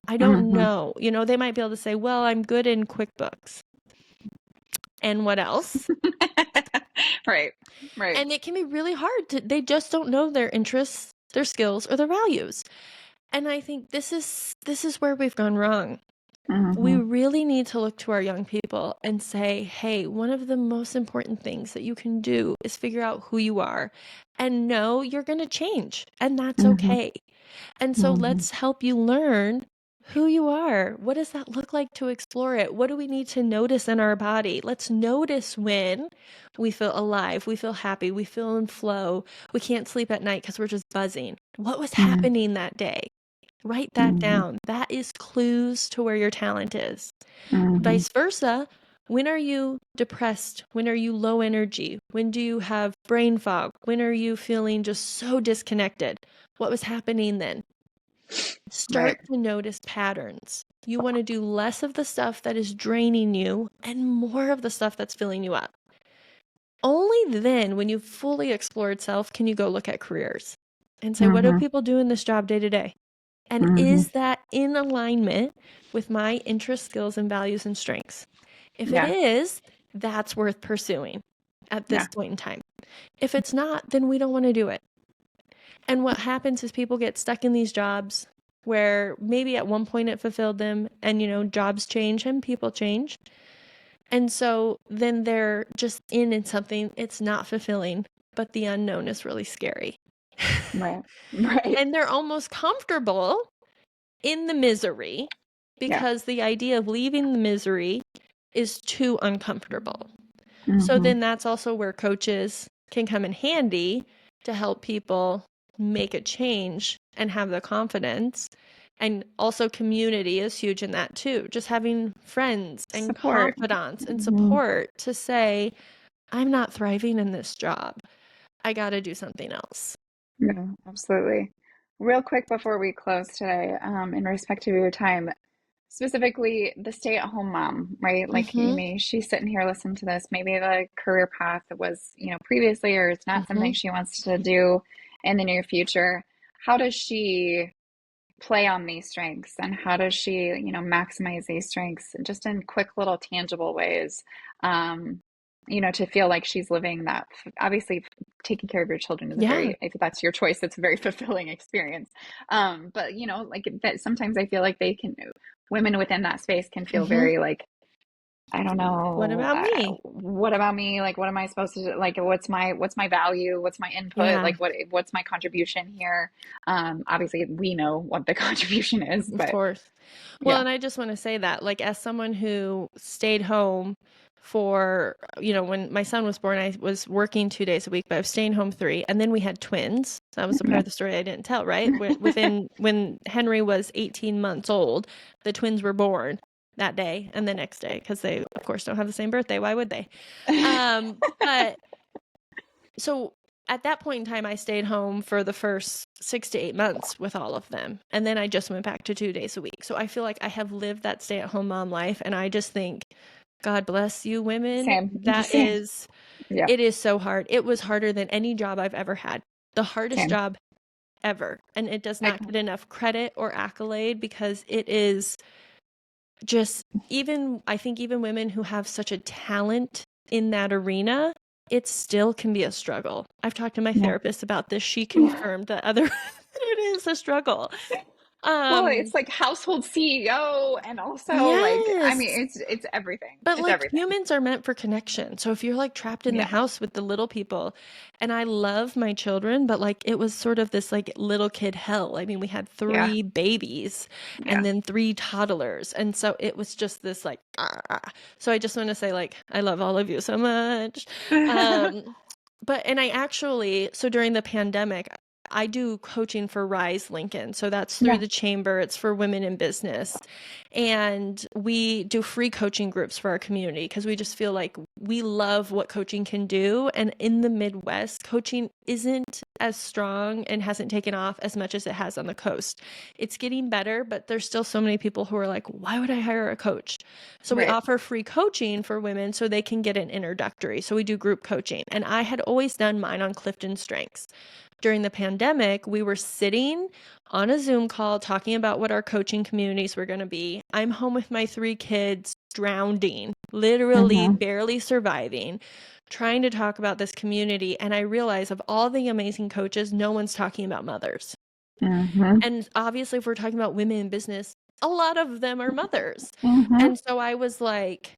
I don't Mm-hmm. know. They might be able to say, well, I'm good in QuickBooks. And what else? Right. Right. And it can be really hard they just don't know their interests, their skills, or their values. And I think this is where we've gone wrong. We Mm-hmm. really need to look to our young people and say, hey, one of the most important things that you can do is figure out who you are, and know you're going to change, and that's Mm-hmm. okay. And so Mm-hmm. let's help you learn who you are. What does that look like to explore it? What do we need to notice in our body? Let's notice when we feel alive, we feel happy, we feel in flow, we can't sleep at night because we're just buzzing. What was happening that day? Write that Mm-hmm. down. That is clues to where your talent is. Mm-hmm. Vice versa. When are you depressed? When are you low energy? When do you have brain fog? When are you feeling just so disconnected? What was happening then? Right. Start to notice patterns. You want to do less of the stuff that is draining you and more of the stuff that's filling you up. Only then, when you've fully explored self, can you go look at careers and say, what do Mm-hmm. people do in this job day to day? And Mm-hmm. is that in alignment with my interests, skills, and values and strengths? If it Yeah. is, that's worth pursuing at this Yeah. point in time. If it's not, then we don't want to do it. And what happens is people get stuck in these jobs where maybe at one point it fulfilled them, and jobs change and people change. And so then they're just in something it's not fulfilling, but the unknown is really scary. Right. Right. And they're almost comfortable in the misery, Yeah. because the idea of leaving the misery is too uncomfortable. So Mm-hmm. then that's also where coaches can come in handy to help people make a change and have the confidence. And also community is huge in that too. Just having friends and Support. confidants and Mm-hmm. support to say, I'm not thriving in this job. I got to do something else. Yeah, absolutely. Real quick before we close today, in respect of your time, specifically the stay-at-home mom, right? Like, Mm-hmm. she's sitting here listening to this. Maybe the career path was, previously, or it's not Mm-hmm. something she wants to do in the near future. How does she play on these strengths, and how does she, maximize these strengths just in quick little tangible ways? Um, to feel like she's living that, obviously taking care of your children is a Yeah, very, if that's your choice, it's a very fulfilling experience. But like that, sometimes I feel like women within that space can feel hmm. very like, I don't What know, about me? what about me? Like, what am I supposed to do? Like, what's my value? What's my input? Yeah, Like, what's my contribution here? Obviously we know what the contribution is, of but course. Well, yeah. and I just want to say that, like, as someone who stayed home for, when my son was born, I was working 2 days a week, but I was staying home three. And then we had twins. That was the part Yeah. of the story I didn't tell, right? When Henry was 18 months old, the twins were born that day and the next day because they, of course, don't have the same birthday. Why would they? But so at that point in time, I stayed home for the first 6 to 8 months with all of them. And then I just went back to 2 days a week. So I feel like I have lived that stay at home mom life. And I just think, God bless you, women. Same. Same. Yeah. It is so hard. It was harder than any job I've ever had. The hardest Same. job ever. And it does Like, not get enough credit or accolade because it is just, I think even women who have such a talent in that arena, it still can be a struggle. I've talked to my yeah. therapist about this. She confirmed that it is a struggle. Well, Um, it's like household CEO, and also like, I yes. mean, it's everything. But It's like everything. humans are meant for connection. So if you're like trapped in the Yeah. house with the little people, and I love my children, but like it was sort of this like little kid hell. I mean, we had Yeah. three babies and Yeah. then three toddlers. And so it was just this like, so I just want to say like, I love all of you so much. Um, and I actually, so during the pandemic, I do coaching for Rise Lincoln. So that's through Yeah. the chamber. It's for women in business. And we do free coaching groups for our community because we just feel like we love what coaching can do. And in the Midwest, coaching isn't as strong and hasn't taken off as much as it has on the coast. It's getting better, but there's still so many people who are like, why would I hire a coach? So we Right. offer free coaching for women so they can get an introductory. So we do group coaching. And I had always done mine on CliftonStrengths. During the pandemic, we were sitting on a Zoom call talking about what our coaching communities were going to be. I'm home with my three kids, drowning, literally Mm-hmm. barely surviving, trying to talk about this community. And I realize of all the amazing coaches, no one's talking about mothers. Mm-hmm. And obviously, if we're talking about women in business, a lot of them are mothers. Mm-hmm. And so I was like,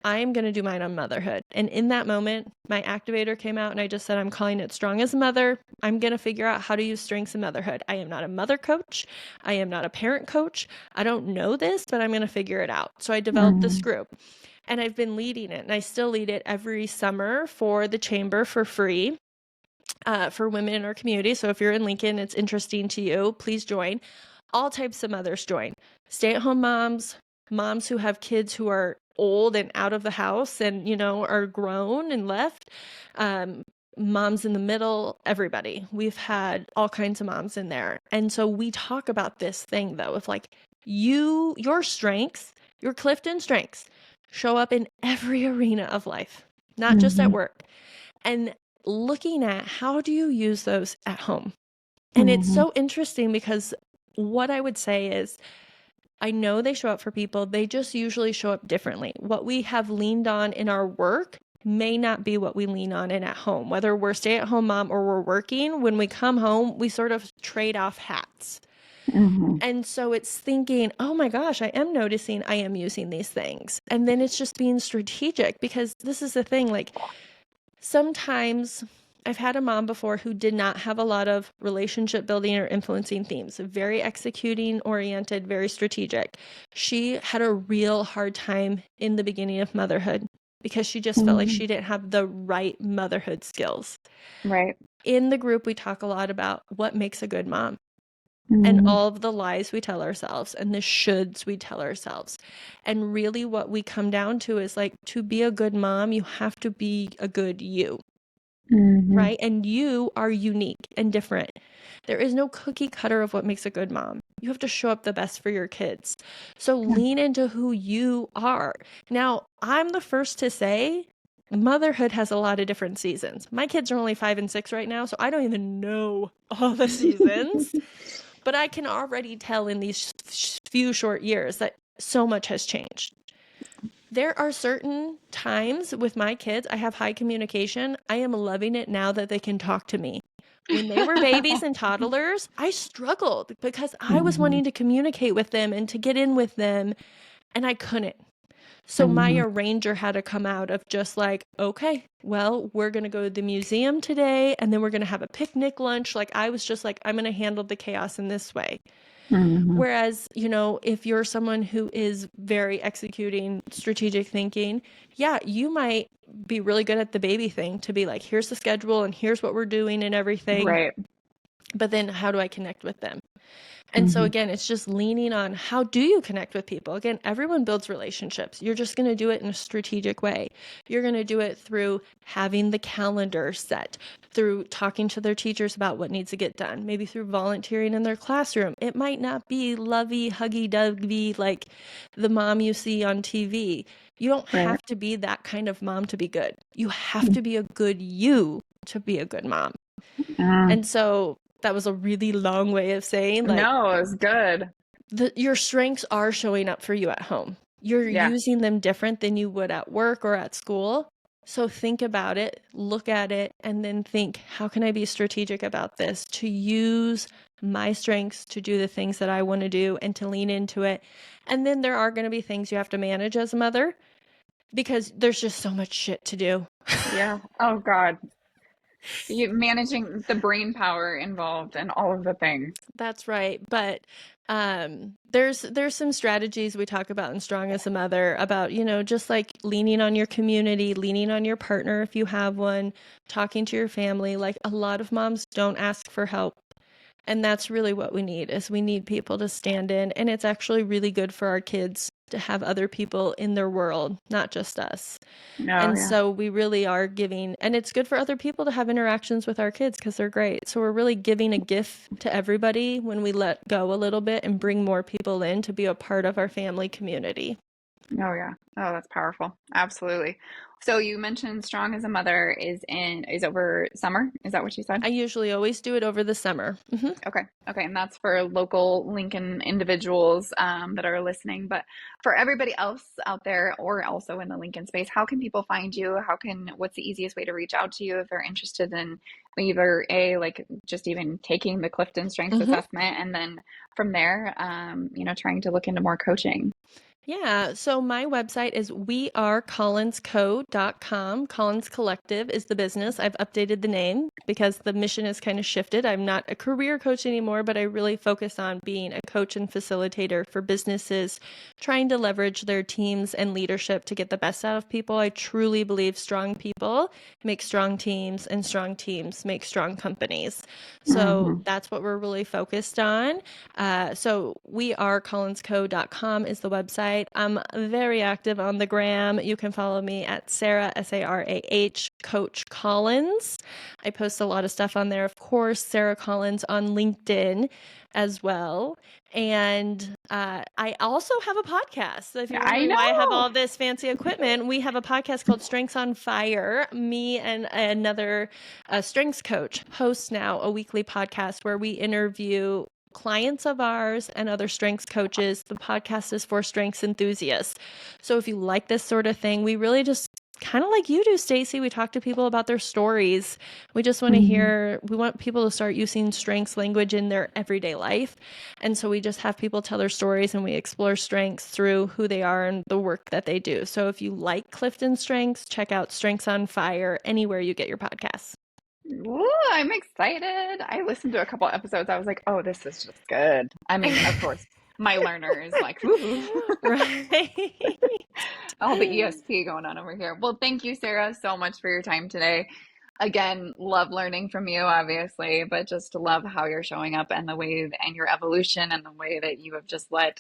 I am going to do mine on motherhood. And in that moment, my activator came out and I just said, I'm calling it Strong as a Mother. I'm going to figure out how to use strengths in motherhood. I am not a mother coach. I am not a parent coach. I don't know this, but I'm going to figure it out. So I developed this Mm-hmm. group and I've been leading it. And I still lead it every summer for the chamber for free. For women in our community. So if you're in Lincoln, it's interesting to you, please join. All types of mothers join. Stay-at-home moms, moms who have kids who are old and out of the house and, are grown and left. Moms in the middle, everybody. We've had all kinds of moms in there. And so we talk about this thing though, of like your strengths, your Clifton strengths show up in every arena of life, not just at Mm-hmm. work. And looking at how do you use those at home? And it's Mm-hmm. so interesting because what I would say is I know they show up for people, they just usually show up differently. What we have leaned on in our work may not be what we lean on in at home. Whether we're stay-at-home mom or we're working, when we come home, we sort of trade off hats. Mm-hmm. And so it's thinking, oh my gosh, I am noticing I am using these things. And then it's just being strategic because this is the thing, like sometimes I've had a mom before who did not have a lot of relationship building or influencing themes, very executing oriented, very strategic. She had a real hard time in the beginning of motherhood because she just felt like Mm-hmm. she didn't have the right motherhood skills. Right. In the group, we talk a lot about what makes a good mom and Mm-hmm. all of the lies we tell ourselves and the shoulds we tell ourselves. And really what we come down to is like, to be a good mom, you have to be a good you, Mm-hmm. right? And you are unique and different. There is no cookie cutter of what makes a good mom. You have to show up the best for your kids. So lean into who you are. Now, I'm the first to say motherhood has a lot of different seasons. My kids are only 5 and 6 right now, so I don't even know all the seasons. But I can already tell in these few short years that so much has changed. There are certain times with my kids, I have high communication. I am loving it now that they can talk to me. When they were babies and toddlers, I struggled because I was Mhm. wanting to communicate with them and to get in with them, and I couldn't. So my Mhm. arranger had to come out of just like, okay, well, we're going to go to the museum today and then we're going to have a picnic lunch. Like I was just like, I'm going to handle the chaos in this way. Mhm. Whereas, if you're someone who is very executing strategic thinking, yeah, you might be really good at the baby thing to be like, here's the schedule and here's what we're doing and everything. Right. But then how do I connect with them? And so Mhm. again, it's just leaning on how do you connect with people? Again, everyone builds relationships. You're just going to do it in a strategic way. You're going to do it through having the calendar set, through talking to their teachers about what needs to get done, maybe through volunteering in their classroom. It might not be lovey, huggy, dovey like the mom you see on TV. You don't Right. have to be that kind of mom to be good. You have to be a good you to be a good mom. Mm. And so that was a really long way of saying like, No, it's good. your strengths are showing up for you at home. You're Yeah. using them different than you would at work or at school. So think about it, look at it, and then think, how can I be strategic about this to use my strengths to do the things that I want to do and to lean into it? And then there are going to be things you have to manage as a mother because there's just so much shit to do. Yeah. Oh God. You managing the brain power involved and all of the things. That's right. But there's some strategies we talk about in Strong as a Mother about, just like leaning on your community, leaning on your partner if you have one, talking to your family. Like a lot of moms don't ask for help. And that's really what we need is we need people to stand in. And it's actually really good for our kids to have other people in their world, not just us. Oh And yeah. so we really are giving, and it's good for other people to have interactions with our kids because they're great. So we're really giving a gift to everybody when we let go a little bit and bring more people in to be a part of our family community. Oh yeah. Oh, that's powerful. Absolutely. So you mentioned Strong as a Mother is over summer. Is that what you said? I usually always do it over the summer. Okay. Okay. And that's for local Lincoln individuals that are listening. But for everybody else out there or also in the Lincoln space, how can people find you? What's the easiest way to reach out to you if they're interested in either like just even taking the Clifton Strengths hmm assessment and then from there, trying to look into more coaching? Yeah, so my website is wearecollinsco.com. Collins Collective is the business. I've updated the name because the mission has kind of shifted. I'm not a career coach anymore, but I really focus on being a coach and facilitator for businesses trying to leverage their teams and leadership to get the best out of people. I truly believe strong people make strong teams and strong teams make strong companies. So Hmm. that's what we're really focused on. So wearecollinsco.com is the website. I'm very active on the gram. You can follow me at Sarah, Sarah, Coach Collins. I post a lot of stuff on there. Of course, Sarah Collins on LinkedIn as well. And I also have a podcast. So if you're I wondering why I have know. all this fancy equipment, we have a podcast called Strengths on Fire. Me and another strengths coach host now a weekly podcast where we interview clients of ours and other strengths coaches. The podcast is for strengths enthusiasts. So if you like this sort of thing, we really just kind of like you do, Stacy, we talk to people about their stories. We just want to Hmm. hear, we want people to start using strengths language in their everyday life. And so we just have people tell their stories and we explore strengths through who they are and the work that they do. So if you like Clifton Strengths, check out Strengths on Fire anywhere you get your podcasts. Ooh, I'm excited. I listened to a couple episodes. I was like, oh, this is just good. I mean, of course, my learner is like, woo, Right. all the ESP going on over here. Well, thank you, Sarah, so much for your time today. Again, love learning from you, obviously, but just love how you're showing up and the way and your evolution and the way that you have just let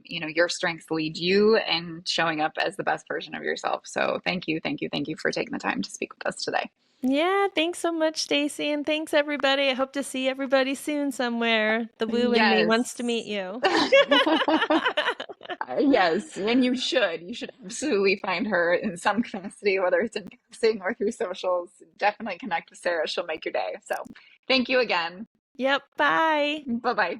your strengths lead you and showing up as the best version of yourself. So thank you, thank you, thank you for taking the time to speak with us today. Yeah, thanks so much, Stacy, and thanks everybody. I hope to see everybody soon somewhere. The woo in me Yes. wants to meet you. Yes, and you should. You should absolutely find her in some capacity, whether it's in passing or through socials. Definitely connect with Sarah. She'll make your day. So thank you again. Yep, bye. Bye bye.